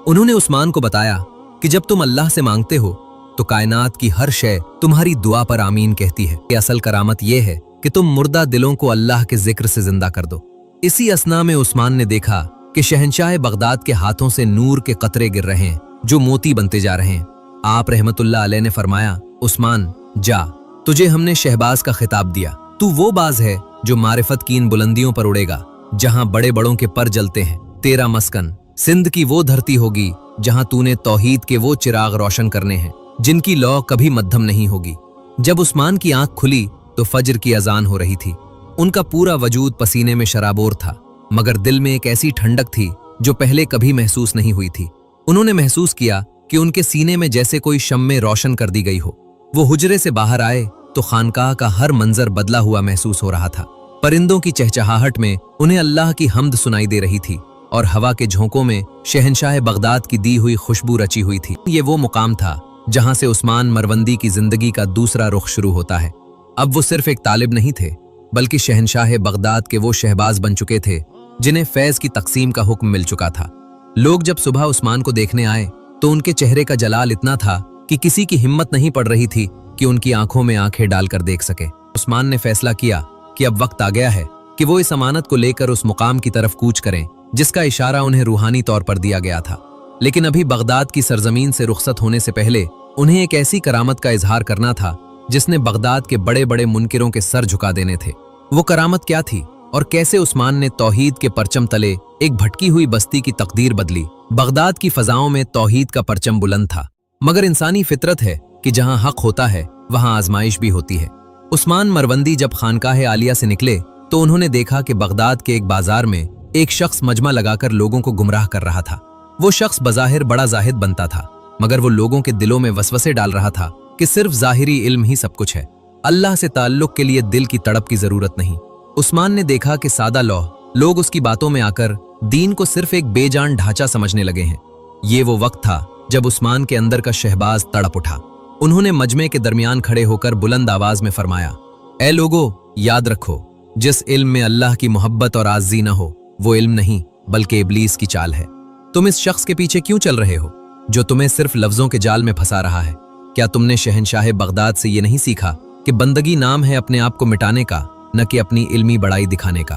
उन्होंने उस्मान को बताया कि जब तुम अल्लाह से मांगते हो तो कायनात की हर शय तुम्हारी दुआ पर आमीन कहती है। कि असल करामत यह है कि तुम मुर्दा दिलों को अल्लाह के जिक्र से जिंदा कर दो। इसी असना में उस्मान ने देखा कि शहंशाह बगदाद के हाथों से नूर के कतरे गिर रहे हैं जो मोती बनते जा रहे हैं। आप रहमतुल्लाह अलैह ने फरमाया, उस्मान जा, तुझे हमने शहबाज का खिताब दिया। तू वो बाज है जो मारिफत की इन बुलंदियों पर उड़ेगा जहां बड़े बड़ों के पर जलते हैं। तेरा मस्कन सिंध की वो धरती होगी जहां तूने तौहीद के वो चिराग रोशन करने हैं जिनकी लौ कभी मध्यम नहीं होगी। जब उस्मान की आंख खुली तो फज्र की अजान हो रही थी। उनका पूरा वजूद पसीने में शराबोर था, मगर दिल में एक ऐसी ठंडक थी जो पहले कभी महसूस नहीं हुई थी। उन्होंने महसूस किया कि उनके सीने में जैसे कोई शम्मे रोशन कर दी गई हो। वो हुजरे से बाहर आए तो खानकाह का हर मंजर बदला हुआ महसूस हो रहा था। परिंदों की चहचहाहट में उन्हें अल्लाह की हम्द सुनाई दे रही थी और हवा के झोंकों में शहंशाह बगदाद की दी हुई खुशबू रची हुई थी। ये वो मुकाम था जहां से उस्मान मरवंदी की जिंदगी का दूसरा रुख शुरू होता है। अब वो सिर्फ एक तालिब नहीं थे, बल्कि शहंशाह बगदाद के वो शहबाज बन चुके थे जिन्हें फैज की तकसीम का हुक्म मिल चुका था। लोग जब सुबह उस्मान को देखने आए तो उनके चेहरे का जलाल इतना था कि किसी की हिम्मत नहीं पड़ रही थी कि उनकी आंखों में आंखें डालकर देख सके। उस्मान ने फैसला किया कि अब वक्त आ गया है कि वो इस अमानत को लेकर उस मुकाम की तरफ कूच करें जिसका इशारा उन्हें रूहानी तौर पर दिया गया था। लेकिन अभी बगदाद की सरजमीन से रुखसत होने से पहले उन्हें एक ऐसी करामत का इजहार करना था जिसने बगदाद के बड़े बड़े मुनकिरों के सर झुका देने थे। वो करामत क्या थी और कैसे उस्मान ने तौहीद के परचम तले एक भटकी हुई बस्ती की तकदीर बदली। बगदाद की फजाओं में तौहीद का परचम बुलंद था, मगर इंसानी फितरत है कि जहां हक होता है वहां आजमाइश भी होती है। उस्मान मरवंदी जब खानकाह आलिया से निकले तो उन्होंने देखा कि बगदाद के एक बाजार में एक शख्स मजमा लगाकर लोगों को गुमराह कर रहा था। वो शख्स बज़ाहिर बड़ा जाहिद बनता था, मगर वो लोगों के दिलों में वसवसे डाल रहा था कि सिर्फ जाहिरी इल्म ही सब कुछ है, अल्लाह से ताल्लुक के लिए दिल की तड़प की जरूरत नहीं। उस्मान ने देखा कि सादा लोग उसकी बातों में आकर दीन को सिर्फ एक बेजान ढांचा समझने लगे हैं। ये वो वक्त था जब उस्मान के अंदर का शहबाज तड़प उठा। उन्होंने मजमे के दरमियान खड़े होकर बुलंद आवाज में फरमाया, ए लोगो, याद रखो, जिस इल्म में अल्लाह की मोहब्बत और आज़ी न हो वो इल्म नहीं बल्कि इब्लीस की चाल है। तुम इस शख्स के पीछे क्यों चल रहे हो जो तुम्हें सिर्फ लफ्जों के जाल में फंसा रहा है? क्या तुमने शहंशाह बगदाद से ये नहीं सीखा कि बंदगी नाम है अपने आप को मिटाने का, न कि अपनी इल्मी बड़ाई दिखाने का?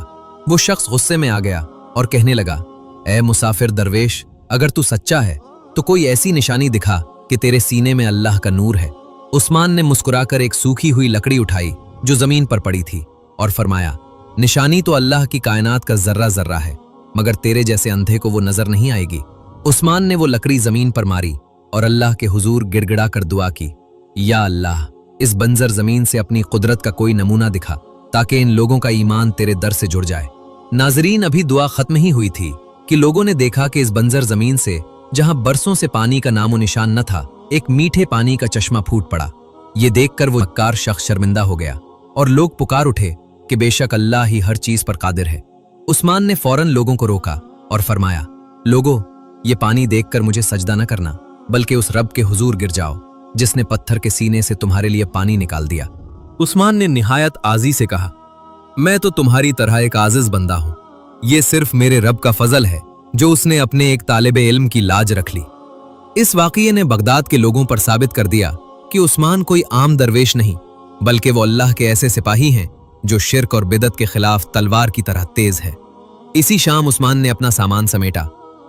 वो शख्स गुस्से में आ गया और कहने लगा, ए मुसाफिर दरवेश, अगर तू सच्चा है तो कोई ऐसी निशानी दिखा कि तेरे सीने में अल्लाह का नूर है। उस्मान ने मुस्कुराकर एक सूखी हुई लकड़ी उठाई जो जमीन पर पड़ी थी और फरमाया, निशानी तो अल्लाह की कायनात का जर्रा जर्रा है, मगर तेरे जैसे अंधे को वो नजर नहीं आएगी। उस्मान ने वो लकड़ी जमीन पर मारी और अल्लाह के हुजूर गिड़गिड़ा कर दुआ की, या अल्लाह, इस बंजर जमीन से अपनी कुदरत का कोई नमूना दिखा ताकि इन लोगों का ईमान तेरे दर से जुड़ जाए। नाजरीन, अभी दुआ खत्म ही हुई थी कि लोगों ने देखा कि इस बंजर जमीन से जहां बरसों से पानी का नामो निशान न था, एक मीठे पानी का चश्मा फूट पड़ा। ये देखकर वो मक्कार शख्स शर्मिंदा हो गया और लोग पुकार उठे कि बेशक अल्लाह ही हर चीज पर कादिर है। उस्मान ने फौरन लोगों को रोका और फरमाया, लोगों, ये पानी देखकर मुझे सजदा न करना, बल्कि उस रब के हुजूर गिर जाओ जिसने पत्थर के सीने से तुम्हारे लिए पानी निकाल दिया। उस्मान ने निहायत आजी से कहा, मैं तो तुम्हारी तरह एक आजिज बंदा हूं। ये सिर्फ मेरे रब का फजल है जो उसने अपने एक तालिबे इल्म की लाज रख ली। इस वाक़ये ने बगदाद के लोगों पर साबित कर दिया कि उस्मान कोई आम दरवेश नहीं, बल्कि वो अल्लाह के ऐसे सिपाही हैं जो शिर्क और बिदत के खिलाफ तलवार की तरह तेज है। इसी शाम उस्मान ने अपना सामान समेटा।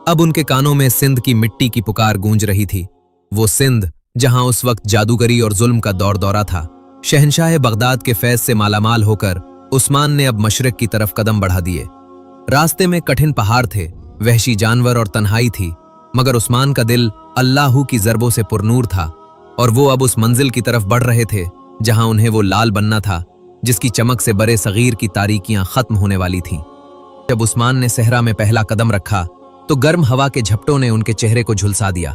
अब उनके कानों में सिंध की मिट्टी की पुकार गूंज रही थी, वो सिंध जहां उस वक्त जादूगरी और जुल्म का दौर दौरा था। शहंशाह बगदाद के फैज से मालामाल होकर उस्मान ने अब मशरिक की तरफ कदम बढ़ा दिए। रास्ते में कठिन पहाड़ थे, वहशी जानवर और तन्हाई थी, मगर उस्मान का दिल अल्लाह की ज़रबों से पुरनूर था और वो अब उस मंजिल की तरफ बढ़ रहे थे जहां उन्हें वो लाल बनना था जिसकी चमक से बड़े सगीर की तारीकियां खत्म होने वाली थीं। जब उस्मान ने सहरा में पहला कदम रखा तो गर्म हवा के झपटों ने उनके चेहरे को झुलसा दिया।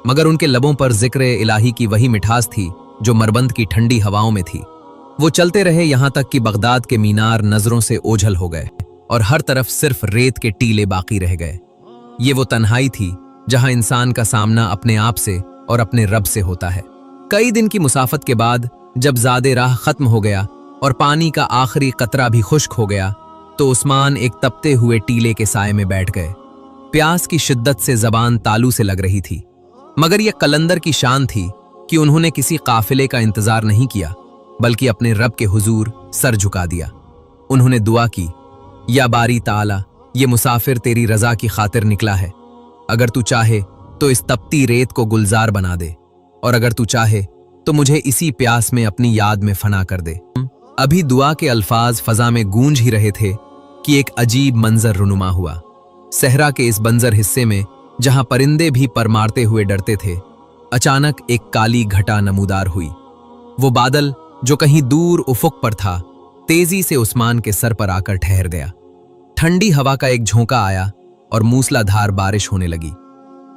मगर उनके लबों पर जिक्र इलाही की वही मिठास थी जो मरबंद की ठंडी हवाओं में थी। वो चलते रहे यहां तक कि बगदाद के मीनार नजरों से ओझल हो गए और हर तरफ सिर्फ रेत के टीले बाकी रह गए। ये वो तन्हाई थी जहां इंसान का सामना अपने आप से और अपने रब से होता है। कई दिन की मुसाफत के बाद जब ज़ादे राह खत्म हो गया और पानी का आखिरी कतरा भी खुश्क हो गया तो उस्मान एक तपते हुए टीले के साए में बैठ गए। प्यास की शिद्दत से जबान तालू से लग रही थी, मगर यह कलंदर की शान थी कि उन्होंने किसी काफिले का इंतजार नहीं किया बल्कि अपने रब के हुजूर सर झुका दिया। उन्होंने दुआ की, या बारी ताला, ये मुसाफिर तेरी रजा की खातिर निकला है। अगर तू चाहे तो इस तपती रेत को गुलजार बना दे, और अगर तू चाहे तो मुझे इसी प्यास में अपनी याद में फना कर दे। अभी दुआ के अल्फाज फजा में गूंज ही रहे थे कि एक अजीब मंजर रुनुमा हुआ। सहरा के इस बंजर हिस्से में जहां परिंदे भी पर मारते हुए डरते थे, अचानक एक काली घटा नमूदार हुई। वो बादल जो कहीं दूर उफुक पर था तेजी से उस्मान के सर पर आकर ठहर गया। ठंडी हवा का एक झोंका आया और मूसलाधार बारिश होने लगी।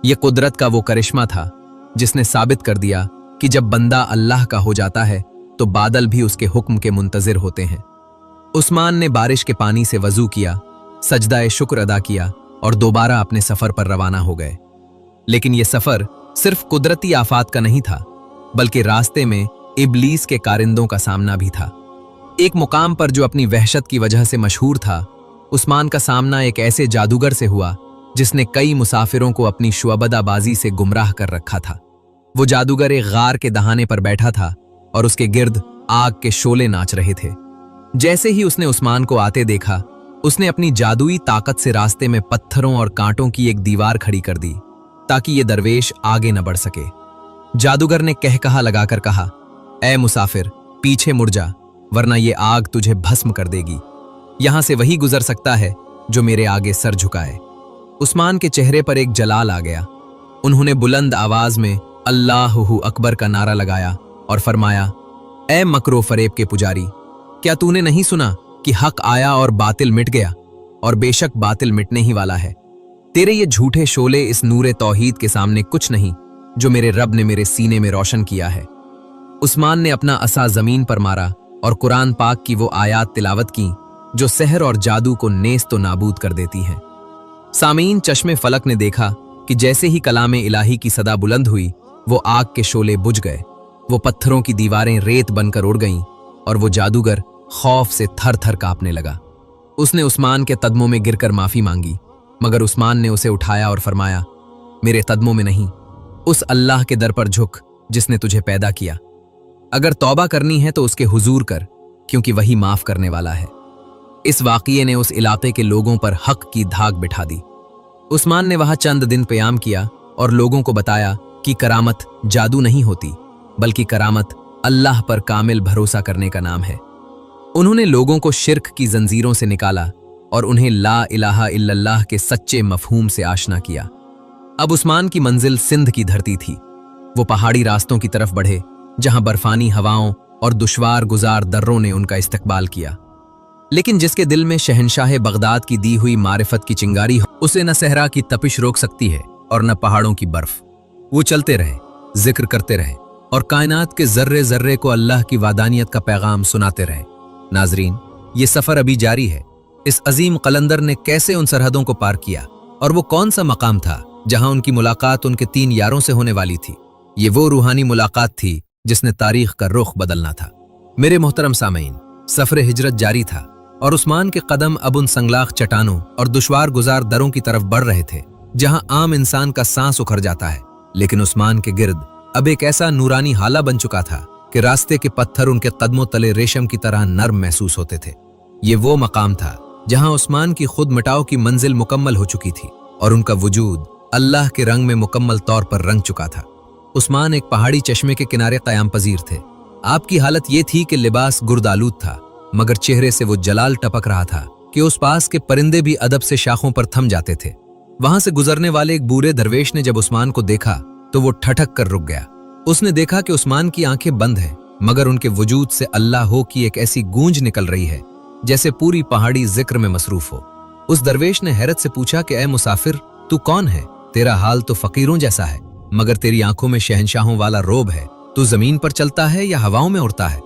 ये कुदरत का वो करिश्मा था जिसने साबित कर दिया कि जब बंदा अल्लाह का हो जाता है तो बादल भी उसके हुक्म के मुंतजिर होते हैं। उस्मान ने बारिश के पानी से वजू किया, सजदाए शुक्र अदा किया और दोबारा अपने सफर पर रवाना हो गए। लेकिन यह सफर सिर्फ कुदरती आफात का नहीं था, बल्कि रास्ते में इब्लीस के कारिंदों का सामना भी था। एक मुकाम पर जो अपनी वहशत की वजह से मशहूर था, उस्मान का सामना एक ऐसे जादूगर से हुआ जिसने कई मुसाफिरों को अपनी शुअबदाबाजी से गुमराह कर रखा था। वो जादूगर एक गार के दहाने पर बैठा था और उसके गिर्द आग के शोले नाच रहे थे। जैसे ही उसने उस्मान को आते देखा, उसने अपनी जादुई ताकत से रास्ते में पत्थरों और कांटों की एक दीवार खड़ी कर दी ताकि ये दरवेश आगे न बढ़ सके। जादूगर ने कहकहा लगाकर कहा, ऐ मुसाफिर, पीछे मुड़ जा, वरना ये आग तुझे भस्म कर देगी। यहां से वही गुजर सकता है जो मेरे आगे सर झुकाए। उस्मान के चेहरे पर एक जलाल आ गया। उन्होंने बुलंद आवाज में अल्लाहु अकबर का नारा लगाया और फरमाया, ऐ मकरो फरेब के पुजारी, क्या तूने नहीं सुना कि हक आया और बातिल मिट गया, और बेशक बातिल मिटने ही वाला है। तेरे ये झूठे शोले इस नूरे तौहीद के सामने कुछ नहीं जो मेरे रब ने मेरे सीने में रोशन किया है। उस्मान ने अपना असा जमीन पर मारा और कुरान पाक की वो आयात तिलावत की जो सहर और जादू को नेस्त तो नाबूद कर देती हैं। सामीन चश्मे फलक ने देखा कि जैसे ही कलाम इलाही की सदा बुलंद हुई, वो आग के शोले बुझ गए, वो पत्थरों की दीवारें रेत बनकर उड़ गईं और वो जादूगर खौफ से थर थर कांपने लगा। उसने उस्मान के कदमों में गिरकर माफी मांगी, मगर उस्मान ने उसे उठाया और फरमाया, मेरे कदमों में नहीं, उस अल्लाह के दर पर झुक जिसने तुझे पैदा किया। अगर तौबा करनी है तो उसके हुजूर कर, क्योंकि वही माफ करने वाला है। इस वाक़ये ने उस इलाके के लोगों पर हक की धाक बिठा दी। उस्मान ने वहां चंद दिन क़याम किया और लोगों को बताया कि करामत जादू नहीं होती, बल्कि करामत अल्लाह पर कामिल भरोसा करने का नाम है। उन्होंने लोगों को शिर्क की जंजीरों से निकाला और उन्हें ला इलाहा इल्लल्लाह के सच्चे मफहूम से आशना किया। अब उस्मान की मंजिल सिंध की धरती थी। वो पहाड़ी रास्तों की तरफ बढ़े जहां बर्फानी हवाओं और दुश्वार गुजार दर्रों ने उनका इस्तकबाल किया। लेकिन जिसके दिल में शहनशाह बगदाद की दी हुई मारिफत की चिंगारी हो, उसे न सहरा की तपिश रोक सकती है और न पहाड़ों की बर्फ। वो चलते रहे, जिक्र करते रहे और कायनात के जर्रे जर्रे को अल्लाह की वादानियत का पैगाम सुनाते रहे। नाजरीन, ये सफर अभी जारी है। इस अजीम कलंदर ने कैसे उन सरहदों को पार किया और वो कौन सा मकाम था जहां उनकी मुलाकात उनके 3 यारों से होने वाली थी। ये वो रूहानी मुलाकात थी जिसने तारीख का रुख बदलना था। मेरे मोहतरम सामईन, सफर हिजरत जारी था और उस्मान के कदम अब उन संगलाख चट्टानों और दुश्वार गुजार दरों की तरफ बढ़ रहे थे जहां आम इंसान का सांस उखड़ जाता है। लेकिन उस्मान के गिर्द अब एक ऐसा नूरानी हाला बन चुका था कि रास्ते के पत्थर उनके कदमों तले रेशम की तरह नर्म महसूस होते थे। ये वो मकाम था जहां उस्मान की खुद मिटाव की मंजिल मुकम्मल हो चुकी थी और उनका वजूद अल्लाह के रंग में मुकम्मल तौर पर रंग चुका था। उस्मान एक पहाड़ी चश्मे के किनारे क़याम पजीर थे। आपकी हालत ये थी कि लिबास गुर्दालूद था, मगर चेहरे से वो जलाल टपक रहा था कि उस पास के परिंदे भी अदब से शाखों पर थम जाते थे। वहां से गुजरने वाले एक बूढ़े दरवेश ने जब उस्मान को देखा तो वो ठठक कर रुक गया। उसने देखा कि उस्मान की आंखें बंद हैं, मगर उनके वजूद से अल्लाह हो की एक ऐसी गूंज निकल रही है जैसे पूरी पहाड़ी जिक्र में मसरूफ हो। उस दरवेश ने हैरत से पूछा कि ऐ मुसाफिर, तू कौन है? तेरा हाल तो फकीरों जैसा है, मगर तेरी आंखों में शहंशाहों वाला रोब है। तू जमीन पर चलता है या हवाओं में उड़ता है?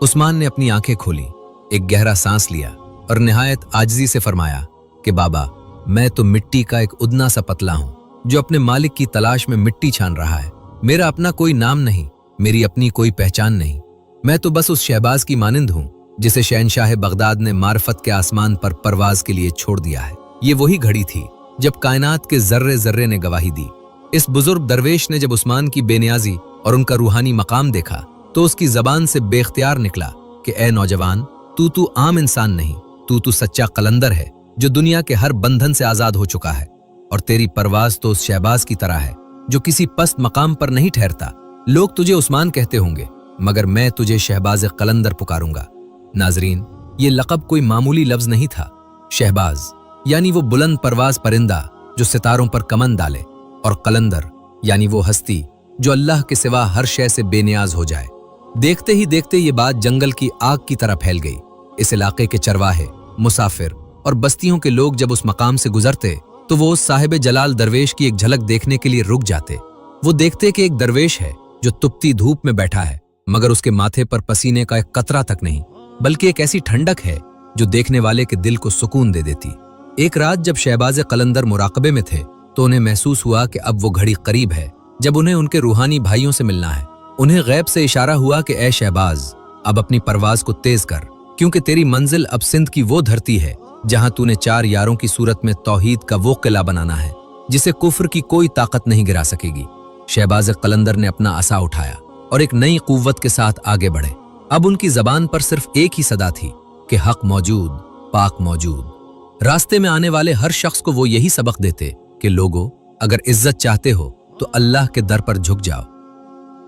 उस्मान ने अपनी आंखें खोली, एक गहरा सांस लिया और निहायत आजिज़ी से फरमाया कि बाबा, मैं तो मिट्टी का एक उदना सा पतला हूं जो अपने मालिक की तलाश में मिट्टी छान रहा है। मेरा अपना कोई नाम नहीं, मेरी अपनी कोई पहचान नहीं। मैं तो बस उस शहबाज की मानिंद हूं जिसे शहंशाह बगदाद ने मार्फत के आसमान पर परवाज के लिए छोड़ दिया है। ये वही घड़ी थी जब कायनात के जर्रे जर्रे ने गवाही दी। इस बुजुर्ग दरवेश ने जब उस्मान की बेनियाजी और उनका रूहानी मकाम देखा तो उसकी जबान से बेख्तियार निकला कि ए नौजवान, तू आम इंसान नहीं, तू सच्चा कलंदर है जो दुनिया के हर बंधन से आजाद हो चुका है। और तेरी परवाज तो उस शहबाज की तरह है जो किसी पस्त मकाम पर नहीं ठहरता। लोग तुझे उस्मान कहते होंगे, मगर मैं तुझे शहबाज कलंदर पुकारूंगा। नाजरीन, ये लक़ब कोई मामूली लफ्ज नहीं था। शहबाज यानी वो बुलंद परवाज परिंदा जो सितारों पर कमन डाले, और कलंदर यानी वो हस्ती जो अल्लाह के सिवा हर शय से बेनियाज हो जाए। देखते ही देखते ये बात जंगल की आग की तरह फैल गई। इस इलाके के चरवाहे, मुसाफिर और बस्तियों के लोग जब उस मकाम से गुजरते तो वो उस साहिब जलाल दरवेश की एक झलक देखने के लिए रुक जाते। वो देखते कि एक दरवेश है जो तुपती धूप में बैठा है, मगर उसके माथे पर पसीने का एक कतरा तक नहीं, बल्कि एक ऐसी ठंडक है जो देखने वाले के दिल को सुकून दे देती। एक रात जब शहबाज कलंदर मुराकबे में थे तो उन्हें महसूस हुआ कि अब वो घड़ी करीब है जब उन्हें उनके रूहानी भाइयों से मिलना है। उन्हें गैब से इशारा हुआ कि ए शहबाज, अब अपनी परवाज को तेज कर, क्योंकि तेरी मंजिल अब सिंध की वो धरती है जहां तूने 4 यारों की सूरत में तौहीद का वो किला बनाना है जिसे कुफ्र की कोई ताकत नहीं गिरा सकेगी। शहबाज कलंदर ने अपना असा उठाया और एक नई कुव्वत के साथ आगे बढ़े। अब उनकी जबान पर सिर्फ एक ही सदा थी कि हक मौजूद, पाक मौजूद। रास्ते में आने वाले हर शख्स को वो यही सबक देते कि लोगों, अगर इज्जत चाहते हो तो अल्लाह के दर पर झुक जाओ,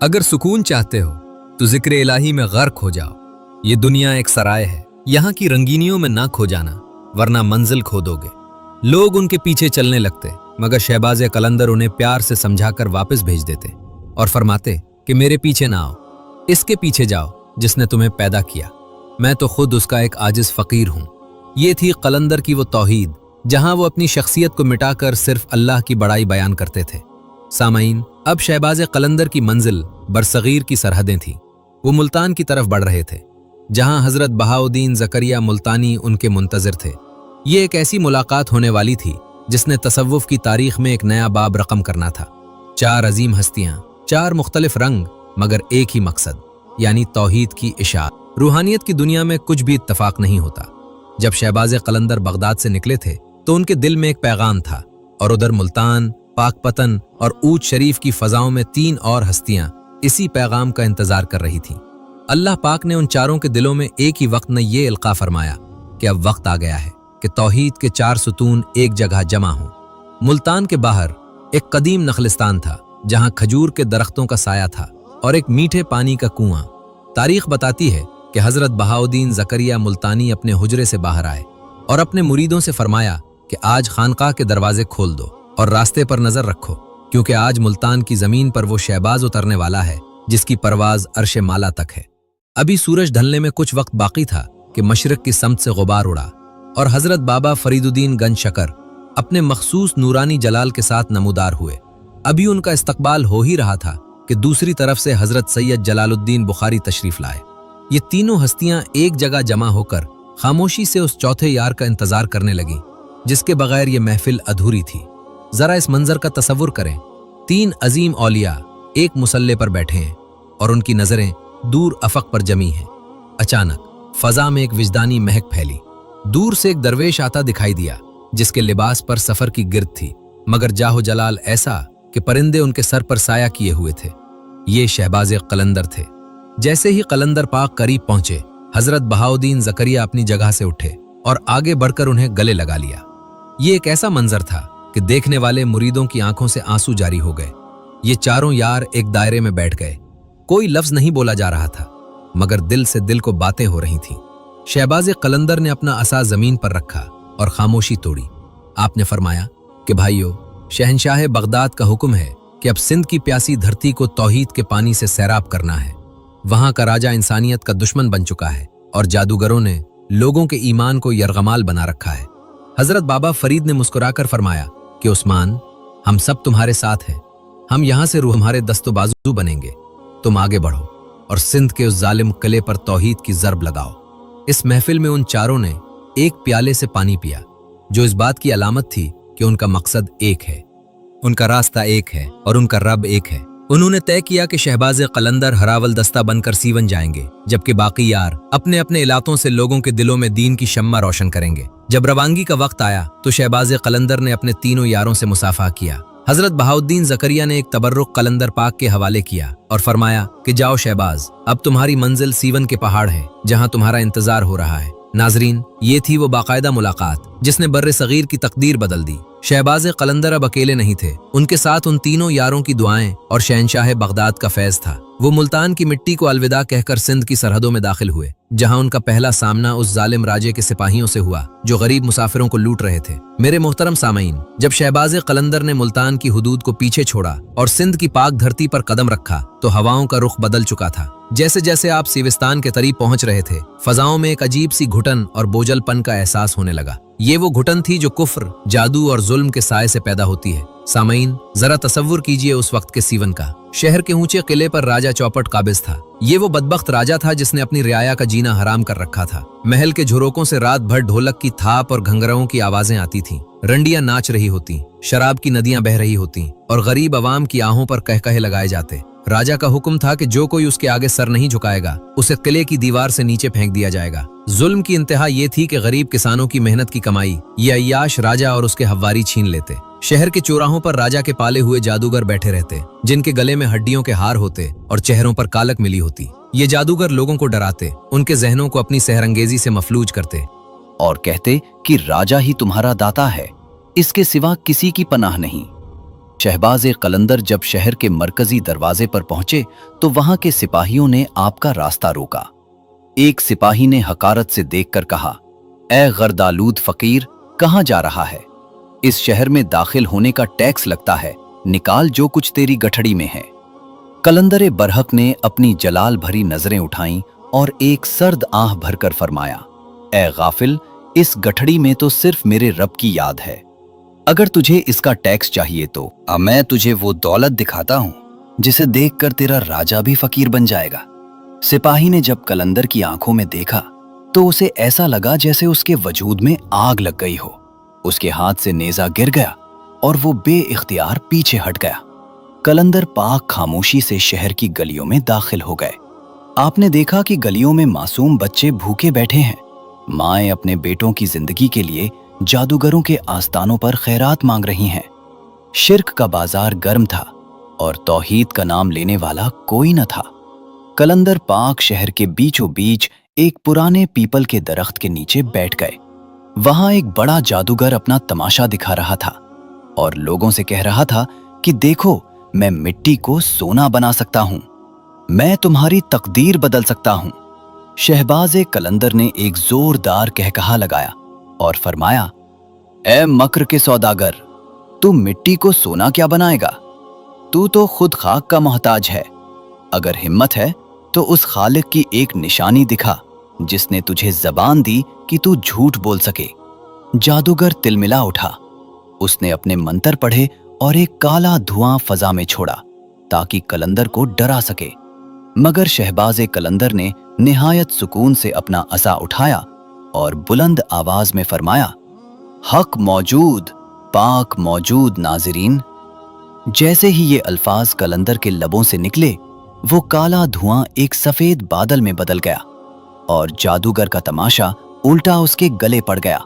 अगर सुकून चाहते हो तो जिक्र इलाही में गर्क हो जाओ। ये दुनिया एक सराय है, यहाँ की रंगीनियों में ना खो जाना वरना मंजिल खो दोगे। लोग उनके पीछे चलने लगते, मगर शहबाज कलंदर उन्हें प्यार से समझाकर वापस भेज देते और फरमाते कि मेरे पीछे ना आओ, इसके पीछे जाओ जिसने तुम्हें पैदा किया। मैं तो खुद उसका एक आजिज फकीर हूं। ये थी कलंदर की वो तौहीद जहां वो अपनी शख्सियत को मिटाकर सिर्फ अल्लाह की बड़ाई बयान करते थे। सामाईन, अब शहबाज कलंदर की मंजिल बरसगीर की सरहदें थी। वो मुल्तान की तरफ बढ़ रहे थे जहां हजरत बहाउद्दीन ज़करिया मुल्तानी उनके मुंतज़िर थे। ये एक ऐसी मुलाकात होने वाली थी जिसने तसव्वुफ की तारीख में एक नया बाब रकम करना था। 4 अजीम हस्तियां, 4 मुख्तलिफ रंग, मगर एक ही मकसद, यानी तौहीद की इशाअत। रूहानियत की दुनिया में कुछ भी इत्तफाक नहीं होता। जब शहबाज कलंदर बगदाद से निकले थे तो उनके दिल में एक पैगाम था, और उधर मुल्तान, पाकपतन और ऊद शरीफ की फजाओं में 3 और हस्तियां इसी पैगाम का इंतजार कर रही थीं। अल्लाह पाक ने उन चारों के दिलों में एक ही वक्त में ये इल्का फरमाया कि अब वक्त आ गया है कि तौहीद के 4 सुतून एक जगह जमा हों। मुल्तान के बाहर एक कदीम नखलिस्तान था जहां खजूर के दरख्तों का साया था और एक मीठे पानी का कुआं। तारीख बताती है कि हजरत बहाउद्दीन ज़करिया मुल्तानी अपने हुजरे से बाहर आए और अपने मुरीदों से फरमाया कि आज खानकाह के दरवाजे खोल दो और रास्ते पर नजर रखो, क्योंकि आज मुल्तान की जमीन पर वो शहबाज उतरने वाला है जिसकी परवाज अर्श माला तक है। अभी सूरज ढलने में कुछ वक्त बाकी था कि मशरिक की समत से गुबार उड़ा और हजरत बाबा फरीदुद्दीन गंज शकर अपने मखसूस नूरानी जलाल के साथ नमूदार हुए। अभी उनका इस्तकबाल हो ही रहा था कि दूसरी तरफ से हजरत सैयद जलालुद्दीन बुखारी तशरीफ लाए। ये तीनों हस्तियां एक जगह जमा होकर खामोशी से उस चौथे यार का इंतजार करने लगी जिसके बगैर ये महफिल अधूरी थी। जरा इस मंजर का तसव्वुर करें। 3 अजीम औलिया एक मुसल्ले पर बैठे हैं और उनकी नजरें दूर अफक पर जमी हैं। अचानक फजा में एक विजदानी महक फैली। दूर से एक दरवेश आता दिखाई दिया जिसके लिबास पर सफर की गिर्द थी, मगर जाहो जलाल ऐसा कि परिंदे उनके सर पर साया किए हुए थे। ये शहबाज कलंदर थे। जैसे ही कलंदर पाक करीब पहुंचे, हजरत बहाउद्दीन ज़करिया अपनी जगह से उठे और आगे बढ़कर उन्हें गले लगा लिया। ये एक ऐसा मंजर था कि देखने वाले मुरीदों की आंखों से आंसू जारी हो गए। ये चारों यार एक दायरे में बैठ गए। कोई लफ्ज नहीं बोला जा रहा था, मगर दिल से दिल को बातें हो रही थीं। शहबाज कलंदर ने अपना असा जमीन पर रखा और खामोशी तोड़ी। आपने फरमाया कि भाइयों, शहंशाह बगदाद का हुक्म है कि अब सिंध की प्यासी धरती को तौहीद के पानी से सैराब करना है। वहां का राजा इंसानियत का दुश्मन बन चुका है और जादूगरों ने लोगों के ईमान को यरगमाल बना रखा है। हजरत बाबा फरीद ने मुस्कुराकर फरमाया कि उस्मान, हम सब तुम्हारे साथ हैं। हम यहाँ से हमारे दस्तो बाजू बनेंगे। तुम आगे बढ़ो और सिंध के उस जालिम किले पर तौहीद की ज़रब लगाओ। इस महफिल में उन चारों ने एक प्याले से पानी पिया, जो इस बात की अलामत थी कि उनका मकसद एक है, उनका रास्ता एक है और उनका रब एक है। उन्होंने तय किया कि शहबाज कलंदर हरावल दस्ता बनकर सीवन जाएंगे, जबकि बाकी यार अपने अपने इलाकों से लोगों के दिलों में दीन की शम्मा रोशन करेंगे। जब रवानगी का वक्त आया तो शहबाज कलंदर ने अपने तीनों यारों से मुसाफा किया। हजरत बहाउद्दीन ज़करिया ने एक तबर्रुक कलंदर पाक के हवाले किया और फरमाया कि जाओ शहबाज, अब तुम्हारी मंजिल सीवन के पहाड़ है, जहां तुम्हारा इंतजार हो रहा है। नाजरीन, ये थी वो बाकायदा मुलाकात जिसने बर्रे सगीर की तकदीर बदल दी। शहबाज कलंदर अब अकेले नहीं थे, उनके साथ उन तीनों यारों की दुआएं और शहनशाह बगदाद का फैज़ था। वो मुल्तान की मिट्टी को अलविदा कहकर सिंध की सरहदों में दाखिल हुए, जहां उनका पहला सामना उस जालिम राजे के सिपाहियों से हुआ जो गरीब मुसाफिरों को लूट रहे थे। मेरे मोहतरम सामईन, जब शहबाज कलंदर ने मुल्तान की हुदूद को पीछे छोड़ा और सिंध की पाक धरती पर कदम रखा तो हवाओं का रुख बदल चुका था। जैसे जैसे आप सीविस्तान के करीब पहुंच रहे थे, फजाओं में एक अजीब सी घुटन और बोझलपन का एहसास होने लगा। ये वो घुटन थी जो कुफ्र, जादू और जुल्म के साए से पैदा होती है। सामईन, जरा तसव्वुर कीजिए उस वक्त के सीवन का। शहर के ऊंचे किले पर राजा चौपट काबिज था। ये वो बदबख्त राजा था जिसने अपनी रियाया का जीना हराम कर रखा था। महल के झरोकों से रात भर ढोलक की थाप और घंघराओं की आवाजें आती थीं, रंडियां नाच रही होती, शराब की नदियां बह रही होती और गरीब अवाम की आहों पर कहकहे लगाए जाते। राजा का हुक्म था कि जो कोई उसके आगे सर नहीं झुकाएगा उसे किले की दीवार से नीचे फेंक दिया जाएगा। जुल्म की इंतहा ये थी कि गरीब किसानों की मेहनत की कमाई ये अय्याश राजा और उसके हव्वारी छीन लेते। शहर के चौराहों पर राजा के पाले हुए जादूगर बैठे रहते, जिनके गले में हड्डियों के हार होते और चेहरों पर कालक मिली होती। ये जादूगर लोगों को डराते, उनके जहनों को अपनी सहरंगेजी से मफलूज करते और कहते कि राजा ही तुम्हारा दाता है, इसके सिवा किसी की पनाह नहीं। शहबाज कलंदर जब शहर के मरकजी दरवाजे पर पहुंचे तो वहां के सिपाहियों ने आपका रास्ता रोका। एक सिपाही ने हकारत से देखकर कहा, ए गर्दालूद फकीर, कहां जा रहा है? इस शहर में दाखिल होने का टैक्स लगता है, निकाल जो कुछ तेरी गठड़ी में है। कलंदर बरहक ने अपनी जलाल भरी नजरें उठाईं और एक सर्द आह भरकर फरमाया, ए गाफिल, इस गठड़ी में तो सिर्फ मेरे रब की याद है। अगर तुझे इसका टैक्स चाहिए तो अब मैं तुझे वो दौलत दिखाता हूं जिसे देखकर तेरा राजा भी फकीर बन जाएगा। सिपाही ने जब कलंदर की आंखों में देखा तो उसे ऐसा लगा जैसे उसके वजूद में आग लग गई हो। उसके हाथ से नेजा गिर गया और वो बेइख्तियार पीछे हट गया। कलंदर पाक खामोशी से शहर की गलियों में दाखिल हो गए। आपने देखा कि गलियों में मासूम बच्चे भूखे बैठे हैं। माएं अपने बेटों की जिंदगी के लिए जादूगरों के आस्तानों पर खैरात मांग रही हैं। शिर्क का बाजार गर्म था और तौहीद का नाम लेने वाला कोई न था। कलंदर पाक शहर के बीचों बीच एक पुराने पीपल के दरख्त के नीचे बैठ गए। वहां एक बड़ा जादूगर अपना तमाशा दिखा रहा था और लोगों से कह रहा था कि देखो, मैं मिट्टी को सोना बना सकता हूं, मैं तुम्हारी तकदीर बदल सकता हूं। शहबाज कलंदर ने एक जोरदार कहकहा लगाया और फरमाया, ए मक्र के सौदागर, तू मिट्टी को सोना क्या बनाएगा? तू तो खुद खाक का मोहताज है। अगर हिम्मत है तो उस खालिक की एक निशानी दिखा जिसने तुझे जबान दी कि तू झूठ बोल सके। जादूगर तिलमिला उठा। उसने अपने मंत्र पढ़े और एक काला धुआं फजा में छोड़ा ताकि कलंदर को डरा सके। मगर शहबाज कलंदर ने निहायत सुकून से अपना असा उठाया और बुलंद आवाज में फरमाया, हक मौजूद, पाक मौजूद नाज़रीन। जैसे ही ये अल्फाज कलंदर के लबों से निकले, वो काला धुआं एक सफेद बादल में बदल गया और जादूगर का तमाशा उल्टा उसके गले पड़ गया।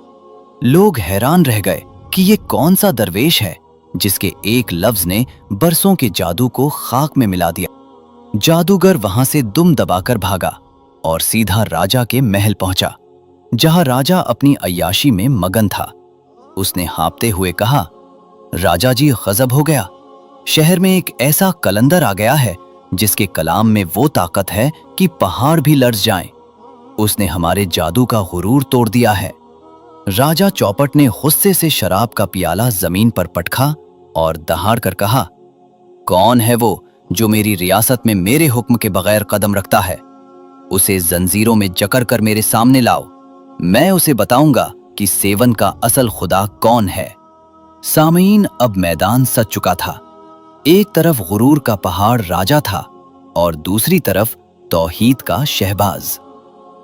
लोग हैरान रह गए कि ये कौन सा दरवेश है जिसके एक लफ्ज ने बरसों के जादू को खाक में मिला दिया। जादूगर वहां से दुम दबाकर भागा और सीधा राजा के महल पहुंचा, जहां राजा अपनी अय्याशी में मगन था। उसने हाँपते हुए कहा, राजा जी, गजब हो गया। शहर में एक ऐसा कलंदर आ गया है जिसके कलाम में वो ताकत है कि पहाड़ भी लर्ज़ जाएं। उसने हमारे जादू का गुरूर तोड़ दिया है। राजा चौपट ने गुस्से से शराब का पियाला जमीन पर पटका और दहाड़ कर कहा, कौन है वो जो मेरी रियासत में मेरे हुक्म के बगैर कदम रखता है? उसे जंजीरों में जकड़ कर मेरे सामने लाओ। मैं उसे बताऊंगा कि सेवन का असल खुदा कौन है। सामईन, अब मैदान सज चुका था। एक तरफ गुरूर का पहाड़ राजा था और दूसरी तरफ तौहीद का शहबाज।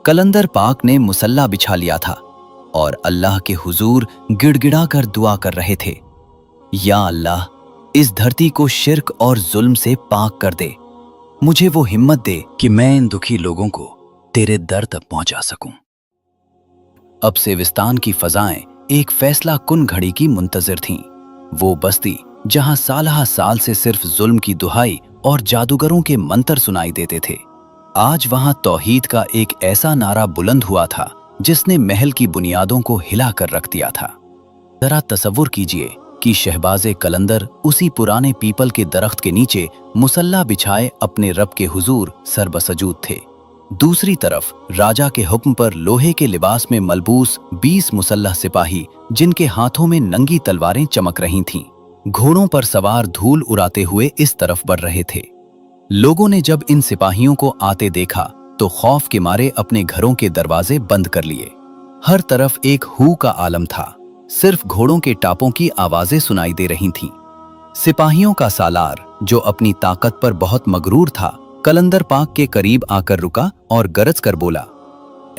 कलंदर पाक ने मुसल्ला बिछा लिया था और अल्लाह के हुजूर गिड़गिड़ा कर दुआ कर रहे थे, या अल्लाह, इस धरती को शिर्क और जुल्म से पाक कर दे। मुझे वो हिम्मत दे कि मैं इन दुखी लोगों को तेरे दर तक पहुंचा सकूं। अब सेविस्तान की फजाएं एक फैसला कुन घड़ी की मुंतजिर थीं। वो बस्ती जहां सालहा साल से सिर्फ जुल्म की दुहाई और जादूगरों के मंत्र सुनाई देते थे, आज वहां तौहीद का एक ऐसा नारा बुलंद हुआ था जिसने महल की बुनियादों को हिला कर रख दिया था। जरा तसव्वुर कीजिए कि शहबाज़े कलंदर उसी पुराने पीपल के दरख्त के नीचे मुसल्ला बिछाए अपने रब के हुजूर सरबसजूद थे। दूसरी तरफ राजा के हुक्म पर लोहे के लिबास में मलबूस 20 मुसल्लह सिपाही, जिनके हाथों में नंगी तलवारें चमक रही थीं, घोड़ों पर सवार धूल उड़ाते हुए इस तरफ बढ़ रहे थे। लोगों ने जब इन सिपाहियों को आते देखा तो खौफ के मारे अपने घरों के दरवाजे बंद कर लिए। हर तरफ एक हू का आलम था, सिर्फ घोड़ों के टापों की आवाजें सुनाई दे रही थीं। सिपाहियों का सालार, जो अपनी ताकत पर बहुत मगरूर था, कलंदर पाक के करीब आकर रुका और गरज कर बोला,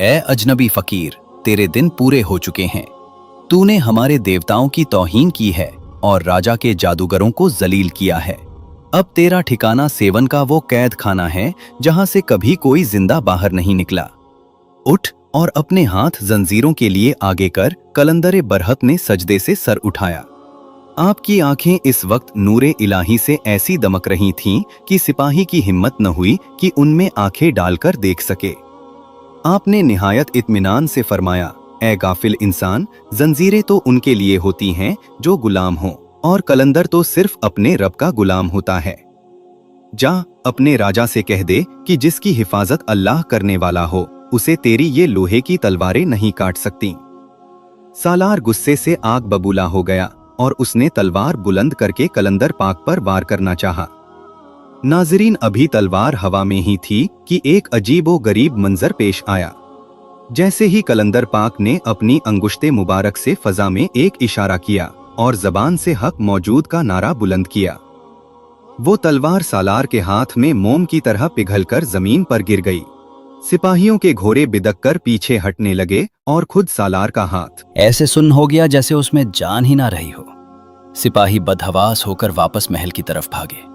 ए अजनबी फकीर, तेरे दिन पूरे हो चुके हैं। तूने हमारे देवताओं की तौहीन की है और राजा के जादूगरों को जलील किया है। अब तेरा ठिकाना सेवन का वो कैद खाना है जहां से कभी कोई जिंदा बाहर नहीं निकला। उठ और अपने हाथ जंजीरों के लिए आगे कर। कलंदर बरहत ने सजदे से सर उठाया। आपकी आंखें इस वक्त नूरे इलाही से ऐसी दमक रही थीं कि सिपाही की हिम्मत न हुई कि उनमें आंखें डालकर देख सके। आपने निहायत इत्मीनान से फरमाया, ए गाफिल इंसान, जंजीरें तो उनके लिए होती हैं जो गुलाम हों, और कलंदर तो सिर्फ अपने रब का गुलाम होता है। जा अपने राजा से कह दे कि जिसकी हिफाजत अल्लाह करने वाला हो, उसे तेरी ये लोहे की तलवारें नहीं काट सकती। सालार गुस्से से आग बबूला हो गया और उसने तलवार बुलंद करके कलंदर पाक पर वार करना चाहा। नाजरीन, अभी तलवार हवा में ही थी कि एक अजीबो गरीब मंजर पेश आया। जैसे ही कलंदर पाक ने अपनी अंगुश्ते मुबारक से फजा में एक इशारा किया और जबान से हक मौजूद का नारा बुलंद किया, वो तलवार सालार के हाथ में मोम की तरह पिघलकर जमीन पर गिर गई। सिपाहियों के घोड़े बिदक कर पीछे हटने लगे और खुद सालार का हाथ ऐसे सुन्न हो गया जैसे उसमें जान ही ना रही हो। सिपाही बदहवास होकर वापस महल की तरफ भागे।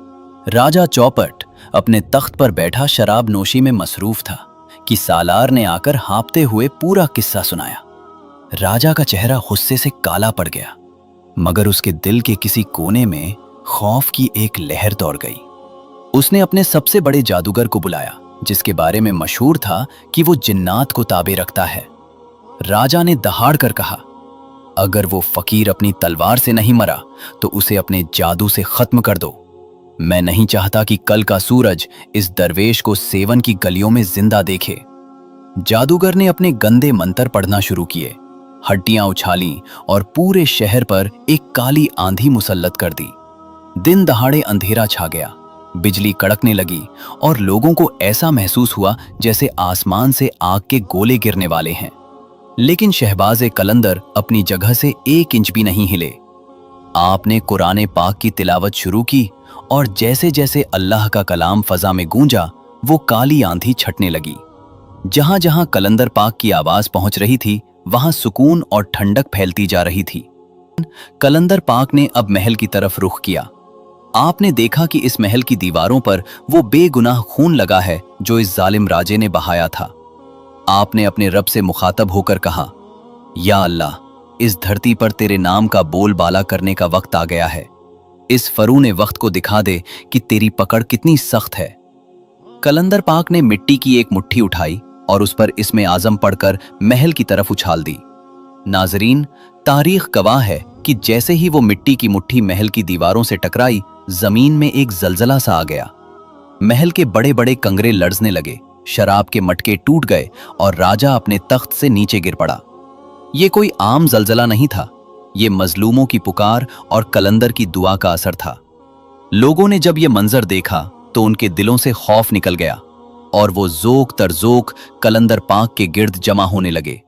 राजा चौपट अपने तख्त पर बैठा शराब नोशी में मसरूफ था कि सालार ने आकर हाँपते हुए पूरा किस्सा सुनाया। राजा का चेहरा गुस्से से काला पड़ गया, मगर उसके दिल के किसी कोने में खौफ की एक लहर दौड़ गई। उसने अपने सबसे बड़े जादूगर को बुलाया, जिसके बारे में मशहूर था कि वो जिन्नात को ताबे रखता है। राजा ने दहाड़ कर कहा, अगर वो फकीर अपनी तलवार से नहीं मरा तो उसे अपने जादू से खत्म कर दो। मैं नहीं चाहता कि कल का सूरज इस दरवेश को सेवन की गलियों में जिंदा देखे। जादूगर ने अपने गंदे मंत्र पढ़ना शुरू किए। हड्डियां उछाली और पूरे शहर पर एक काली आंधी मुसल्लत कर दी। दिन दहाड़े अंधेरा छा गया, बिजली कड़कने लगी और लोगों को ऐसा महसूस हुआ जैसे आसमान से आग के गोले गिरने वाले हैं। लेकिन शहबाज़े कलंदर अपनी जगह से 1 इंच भी नहीं हिले। आपने कुरान पाक की तिलावत शुरू की और जैसे जैसे अल्लाह का कलाम फजा में गूंजा, वो काली आंधी छटने लगी। जहां जहां कलंदर पाक की आवाज पहुंच रही थी, वहां सुकून और ठंडक फैलती जा रही थी। कलंदर पाक ने अब महल की तरफ रुख किया। आपने देखा कि इस महल की दीवारों पर वो बेगुनाह खून लगा है जो इस जालिम राजे ने बहाया था। आपने अपने रब से मुखातब होकर कहा, या अल्लाह, इस धरती पर तेरे नाम का बोलबाला करने का वक्त आ गया है। इस फरून वक्त को दिखा दे कि तेरी पकड़ कितनी सख्त है। कलंदर पाक ने मिट्टी की एक मुट्ठी उठाई और उस पर इस्मे आजम पढ़कर महल की तरफ उछाल दी। नाजरीन, तारीख गवाह है कि जैसे ही वो मिट्टी की मुट्ठी महल की दीवारों से टकराई, जमीन में एक जलजला सा आ गया। महल के बड़े बड़े कंगरे लर्जने लगे, शराब के मटके टूट गए और राजा अपने तख्त से नीचे गिर पड़ा। ये कोई आम जलजला नहीं था, ये मजलूमों की पुकार और कलंदर की दुआ का असर था। लोगों ने जब ये मंजर देखा तो उनके दिलों से खौफ निकल गया और वो जोक तरजोक कलंदर पाक के गिर्द जमा होने लगे।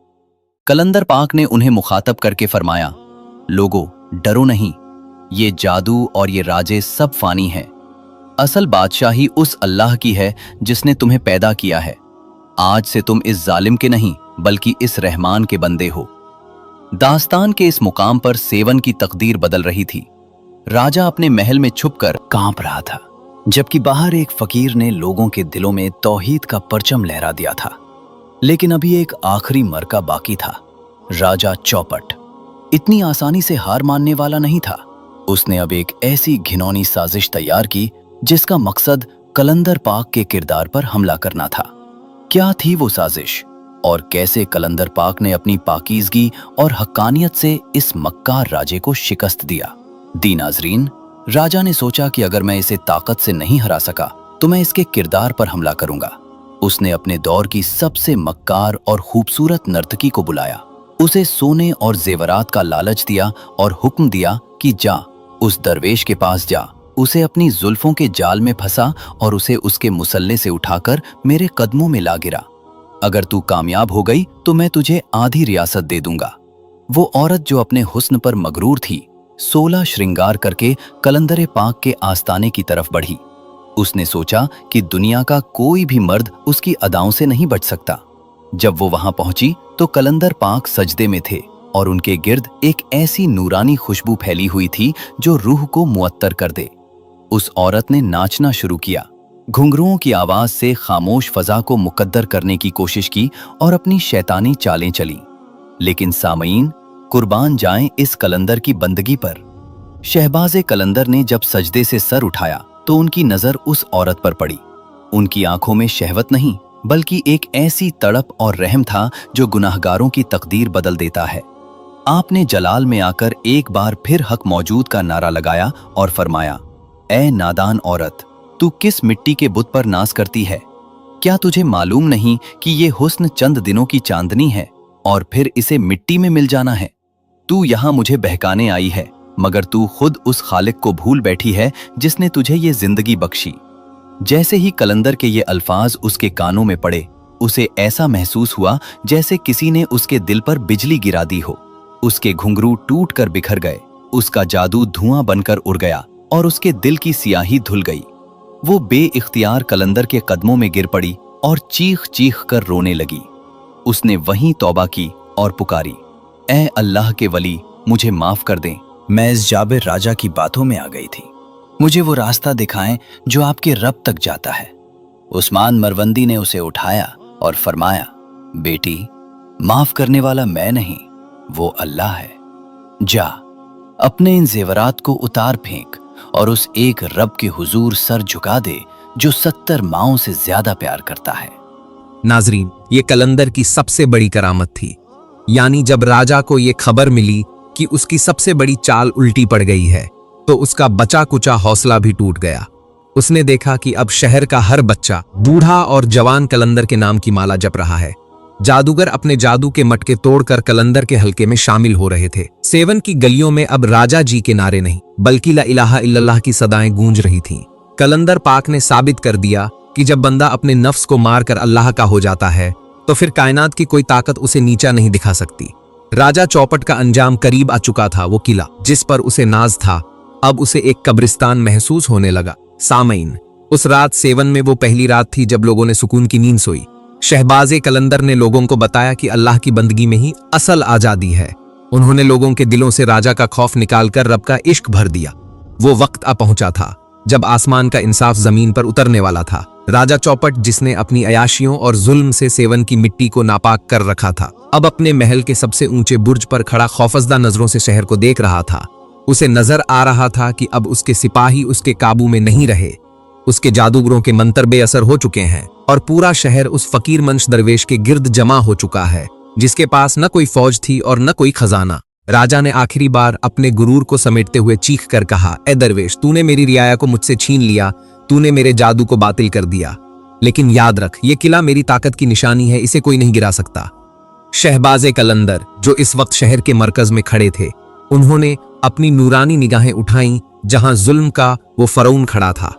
कलंदर पाक ने उन्हें मुखातब करके फरमाया, लोगो, डरो नहीं, ये जादू और ये राजे सब फानी हैं। असल बादशाही उस अल्लाह की है जिसने तुम्हें पैदा किया है। आज से तुम इस जालिम के नहीं बल्कि इस रहमान के बंदे हो। दास्तान के इस मुकाम पर सेवन की तकदीर बदल रही थी। राजा अपने महल में छुपकर कांप रहा था, जबकि बाहर एक फकीर ने लोगों के दिलों में तौहीद का परचम लहरा दिया था। लेकिन अभी एक आखिरी मरका बाकी था। राजा चौपट इतनी आसानी से हार मानने वाला नहीं था। उसने अब एक ऐसी घिनौनी साजिश तैयार की जिसका मकसद कलंदर पाक के किरदार पर हमला करना था। क्या थी वो साजिश और कैसे कलंदर पाक ने अपनी पाकीज़गी और हक्कानियत से इस मक्कार राजे को शिकस्त दिया? नाज़रीन, राजा ने सोचा कि अगर मैं इसे ताकत से नहीं हरा सका तो मैं इसके किरदार पर हमला करूंगा। उसने अपने दौर की सबसे मक्कार और खूबसूरत नर्तकी को बुलाया, उसे सोने और जेवरात का लालच दिया और हुक्म दिया कि जा उस दरवेश के पास जा, उसे अपनी जुल्फों के जाल में फंसा और उसे उसके मुसल्ले से उठाकर मेरे कदमों में ला गिरा। अगर तू कामयाब हो गई तो मैं तुझे आधी रियासत दे दूंगा। वो औरत जो अपने हुस्न पर मगरूर थी 16 श्रृंगार करके कलंदर पाक के आस्ताने की तरफ बढ़ी। उसने सोचा कि दुनिया का कोई भी मर्द उसकी अदाओं से नहीं बच सकता। जब वो वहां पहुंची तो कलंदर पाक सजदे में थे और उनके गिर्द एक ऐसी नूरानी खुशबू फैली हुई थी जो रूह को मुअत्तर कर दे। उस औरत ने नाचना शुरू किया, घुंघरुओं की आवाज से खामोश फजा को मुकद्दर करने की कोशिश की और अपनी शैतानी चालें चली। लेकिन सामईन, कुर्बान जाएं इस कलंदर की बंदगी पर। शहबाज़े कलंदर ने जब सजदे से सर उठाया तो उनकी नजर उस औरत पर पड़ी। उनकी आंखों में शहवत नहीं बल्कि एक ऐसी तड़प और रहम था जो गुनाहगारों की तकदीर बदल देता है। आपने जलाल में आकर एक बार फिर हक मौजूद का नारा लगाया और फरमाया, ऐ नादान औरत, तू किस मिट्टी के बुत पर नाज करती है? क्या तुझे मालूम नहीं कि ये हुस्न चंद दिनों की चांदनी है और फिर इसे मिट्टी में मिल जाना है? तू यहाँ मुझे बहकाने आई है, मगर तू खुद उस खालिक को भूल बैठी है जिसने तुझे ये जिंदगी बख्शी। जैसे ही कलंदर के ये अल्फाज उसके कानों में पड़े, उसे ऐसा महसूस हुआ जैसे किसी ने उसके दिल पर बिजली गिरा दी हो। उसके घुंघरू टूट कर बिखर गए, उसका जादू धुआं बनकर उड़ गया और उसके दिल की सियाही धुल गई। वो बेइख्तियार कलंदर के कदमों में गिर पड़ी और चीख चीख कर रोने लगी। उसने वहीं तौबा की और पुकारी, ऐ अल्लाह के वली, मुझे माफ कर दें। मैं इस जाबिर राजा की बातों में आ गई थी। मुझे वो रास्ता दिखाएं जो आपके रब तक जाता है। उस्मान मरवंदी ने उसे उठाया और फरमाया, बेटी, माफ करने वाला मैं नहीं, वो अल्लाह है। जा, अपने इन जेवरात को उतार फेंक और उस एक रब के हुजूर सर झुका दे जो 70 माओं से ज्यादा प्यार करता है। नाजरीन, ये कलंदर की सबसे बड़ी करामत थी। यानी जब राजा को ये खबर मिली कि उसकी सबसे बड़ी चाल उल्टी पड़ गई है तो उसका बचा कुचा हौसला भी टूट गया। उसने देखा कि अब शहर का हर बच्चा, बूढ़ा और जवान कलंदर के नाम की माला जप रहा है। जादूगर अपने जादू के मटके तोड़कर कलंदर के हलके में शामिल हो रहे थे। सेवन की गलियों में अब राजा जी के नारे नहीं बल्कि ला इलाहा इल्लल्लाह की सदाएं गूंज रही थीं। कलंदर पाक ने साबित कर दिया कि जब बंदा अपने नफ्स को मारकर अल्लाह का हो जाता है तो फिर कायनात की कोई ताकत उसे नीचा नहीं दिखा सकती। राजा चौपट का अंजाम करीब आ चुका था। वो किला जिस पर उसे नाज था अब उसे एक कब्रिस्तान महसूस होने लगा। सामईन, उस रात सेवन में वो पहली रात थी जब लोगों ने सुकून की नींद सोई। शहबाज़े कलंदर ने लोगों को बताया कि अल्लाह की बंदगी में ही असल आजादी है। उन्होंने लोगों के दिलों से राजा का खौफ निकालकर रब का इश्क भर दिया। वो वक्त आ पहुंचा था जब आसमान का इंसाफ जमीन पर उतरने वाला था। राजा चौपट, जिसने अपनी अयाशियों और जुल्म से सेवन की मिट्टी को नापाक कर रखा था, अब अपने महल के सबसे ऊंचे बुर्ज पर खड़ा खौफजदा नजरों से शहर को देख रहा था। उसे नजर आ रहा था कि अब उसके सिपाही उसके काबू में नहीं रहे। उसके जादूगरों के मंत्र बेअसर हो चुके हैं और पूरा शहर उस फकीर मंश दरवेश के गिर्द जमा हो चुका है जिसके पास न कोई फौज थी और न कोई खजाना। राजा ने आखिरी बार अपने गुरूर को समेटते हुए चीख कर कहा, ए दरवेश, तूने मेरी रियाया को मुझसे छीन लिया, तूने मेरे जादू को बातिल कर दिया, लेकिन याद रख, ये किला मेरी ताकत की निशानी है, इसे कोई नहीं गिरा सकता। शहबाज़े कलंदर, जो इस वक्त शहर के मरकज में खड़े थे, उन्होंने अपनी नूरानी निगाहें उठाईं जहां जुल्म का वो फरौन खड़ा था।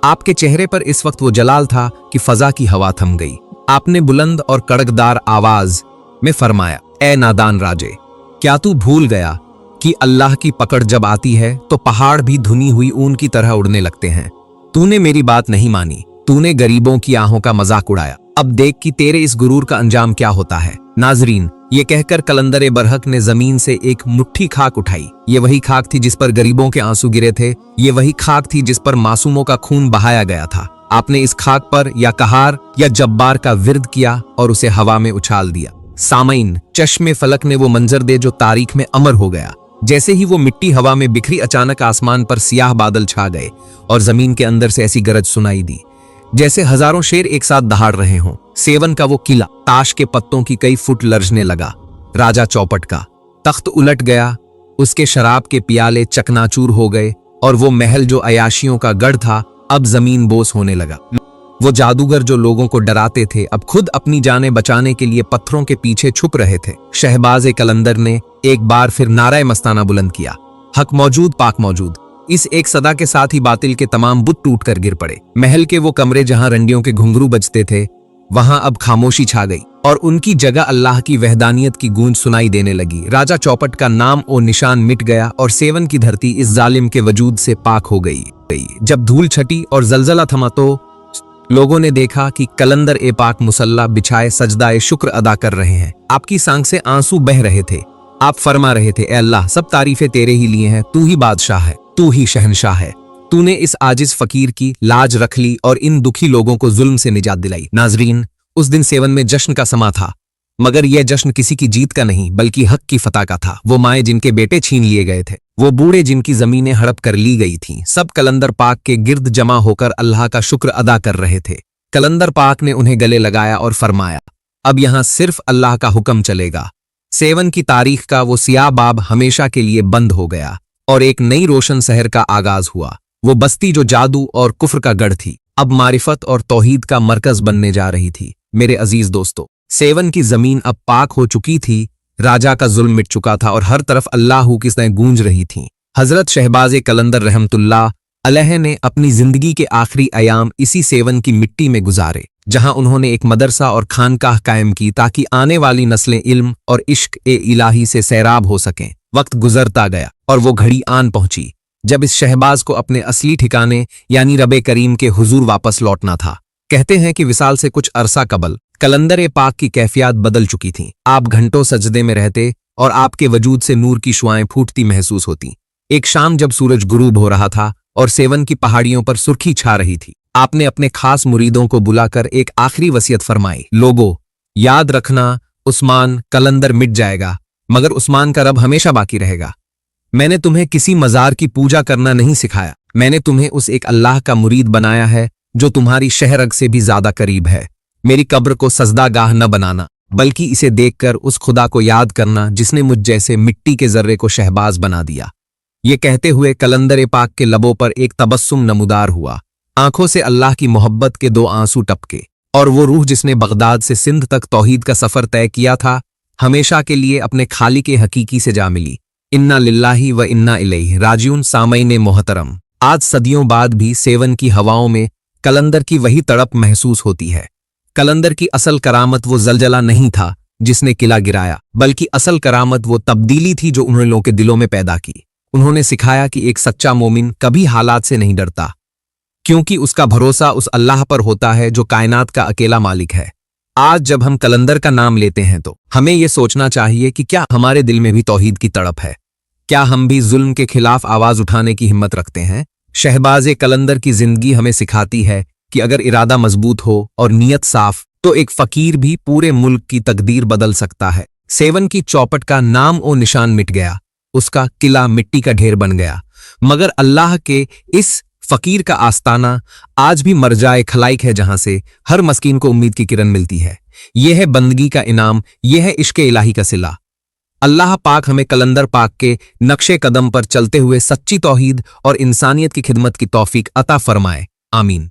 आपके चेहरे पर इस वक्त वो जलाल था कि फजा की हवा थम गई। आपने बुलंद और कड़कदार आवाज में फरमाया, ए नादान राजे, क्या तू भूल गया कि अल्लाह की पकड़ जब आती है तो पहाड़ भी धुनी हुई ऊन की तरह उड़ने लगते हैं। तूने मेरी बात नहीं मानी, तूने गरीबों की आहों का मजाक उड़ाया। अब देख कि तेरे इस गुरूर का अंजाम क्या होता है। नाजरीन, ये कहकर कलंदर बरहक ने जमीन से एक मुट्ठी खाक उठाई। ये वही खाक थी जिस पर गरीबों के आंसू गिरे थे, ये वही खाक थी जिस पर मासूमों का खून बहाया गया था। आपने इस खाक पर या कहार या जब्बार का विर्द किया और उसे हवा में उछाल दिया। सामईन, चश्मे फलक ने वो मंजर दे जो तारीख में अमर हो गया। जैसे ही वो मिट्टी हवा में बिखरी, अचानक आसमान पर सियाह बादल छा गए और जमीन के अंदर से ऐसी गरज सुनाई दी जैसे हजारों शेर एक साथ दहाड़ रहे हों। सेवन का वो किला ताश के पत्तों की कई फुट लर्जने लगा। राजा चौपट का तख्त उलट गया, उसके शराब के पियाले चकनाचूर हो गए और वो महल जो अयाशियों का गढ़ था अब जमीन बोस होने लगा। वो जादूगर जो लोगों को डराते थे अब खुद अपनी जानें बचाने के लिए पत्थरों के पीछे छुप रहे थे। शहबाज कलंदर ने एक बार फिर नाराए मस्ताना बुलंद किया, हक मौजूद पाक मौजूद। इस एक सदा के साथ ही बातिल के तमाम बुत टूट कर गिर पड़े। महल के वो कमरे जहां रंडियों के घुंघरू बजते थे वहां अब खामोशी छा गई और उनकी जगह अल्लाह की वहदानियत की गूंज सुनाई देने लगी। राजा चौपट का नाम और निशान मिट गया और सेवन की धरती इस जालिम के वजूद से पाक हो गई। जब धूल छटी और जलजला थमा तो लोगों ने देखा कि कलंदर ए पाक मुसल्ला बिछाए सजदाए शुक्र अदा कर रहे हैं। आपकी सांख से आंसू बह रहे थे। आप फरमा रहे थे, ए अल्लाह, सब तारीफें तेरे ही लिए हैं, तू ही बादशाह है, तू ही शहनशाह है। तूने इस आजिज फकीर की लाज रख ली और इन दुखी लोगों को जुल्म से निजात दिलाई। नाजरीन, उस दिन सेवन में जश्न का समा था, मगर यह जश्न किसी की जीत का नहीं बल्कि हक की फतह का था। वो माएं जिनके बेटे छीन लिए गए थे, वो बूढ़े जिनकी जमीनें हड़प कर ली गई थीं, सब कलंदर पाक के गिर्द जमा होकर अल्लाह का शुक्र अदा कर रहे थे। कलंदर पाक ने उन्हें गले लगाया और फरमाया, अब यहां सिर्फ अल्लाह का हुक्म चलेगा। सेवन की तारीख का वो सियाह बाब हमेशा के लिए बंद हो गया और एक नई रोशन शहर का आगाज हुआ। वो बस्ती जो जादू और कुफ्र का गढ़ थी अब मारिफत और तौहीद का मरकज बनने जा रही थी। मेरे अजीज दोस्तों, सेवन की जमीन अब पाक हो चुकी थी, राजा का जुल्म मिट चुका था और हर तरफ अल्लाह की सदाएं गूंज रही थीं। हजरत शहबाज कलंदर रहमतुल्लाह अलैह ने अपनी जिंदगी के आखिरी अयाम इसी सेवन की मिट्टी में गुजारे, जहां उन्होंने एक मदरसा और खानकाह कायम की ताकि आने वाली नस्लें इल्म और इश्क ए इलाही से सैराब हो सकें। वक्त गुजरता गया और वो घड़ी आन पहुंची जब इस शहबाज को अपने असली ठिकाने यानी रबे करीम के हुजूर वापस लौटना था। कहते हैं कि विसाल से कुछ अरसा कबल कलंदर पाक की कैफियत बदल चुकी थी। आप घंटों सजदे में रहते और आपके वजूद से नूर की शुआएं फूटती महसूस होती। एक शाम जब सूरज गुरूब हो रहा था और सेवन की पहाड़ियों पर सुर्खी छा रही थी, आपने अपने खास मुरीदों को बुलाकर एक आखिरी वसीयत फरमाई, लोगो, याद रखना, उस्मान कलंदर मिट जाएगा मगर उस्मान का रब हमेशा बाकी रहेगा। मैंने तुम्हें किसी मजार की पूजा करना नहीं सिखाया, मैंने तुम्हें उस एक अल्लाह का मुरीद बनाया है जो तुम्हारी शहरग से भी ज्यादा करीब है। मेरी कब्र को सजदागाह न बनाना बल्कि इसे देखकर उस खुदा को याद करना जिसने मुझ जैसे मिट्टी के जर्रे को शहबाज बना दिया। ये कहते हुए कलंदर पाक के लबों पर एक तबस्सुम नमूदार हुआ, आंखों से अल्लाह की मोहब्बत के दो आंसू टपके और वो रूह जिसने बगदाद से सिंध तक तौहीद का सफर तय किया था हमेशा के लिए अपने खालिक हकीकी से जा मिली। इन्ना लिल्लाही व इन्ना इलैहि राजिऊन। सामईन मोहतरम, आज सदियों बाद भी सेवन की हवाओं में कलंदर की वही तड़प महसूस होती है। कलंदर की असल करामत वो जलजला नहीं था जिसने किला गिराया, बल्कि असल करामत वो तब्दीली थी जो उन्होंने लोगों के दिलों में पैदा की। उन्होंने सिखाया कि एक सच्चा मोमिन कभी हालात से नहीं डरता, क्योंकि उसका भरोसा उस अल्लाह पर होता है जो कायनात का अकेला मालिक है। आज जब हम कलंदर का नाम लेते हैं तो हमें यह सोचना चाहिए कि क्या हमारे दिल में भी तौहीद की तड़प है, क्या हम भी जुल्म के खिलाफ आवाज उठाने की हिम्मत रखते हैं। शहबाज कलंदर की जिंदगी हमें सिखाती है कि अगर इरादा मजबूत हो और नीयत साफ तो एक फकीर भी पूरे मुल्क की तकदीर बदल सकता है। सेवन की चौपट का नाम और निशान मिट गया, उसका किला मिट्टी का ढेर बन गया, मगर अल्लाह के इस फकीर का आस्ताना आज भी मरजाए खलाइक है जहां से हर मस्कीन को उम्मीद की किरण मिलती है। यह है बंदगी का इनाम, यह है इश्क इलाही का सिला। अल्लाह पाक हमें कलंदर पाक के नक्शे कदम पर चलते हुए सच्ची तौहीद और इंसानियत की खिदमत की तौफीक अता फरमाए। आमीन।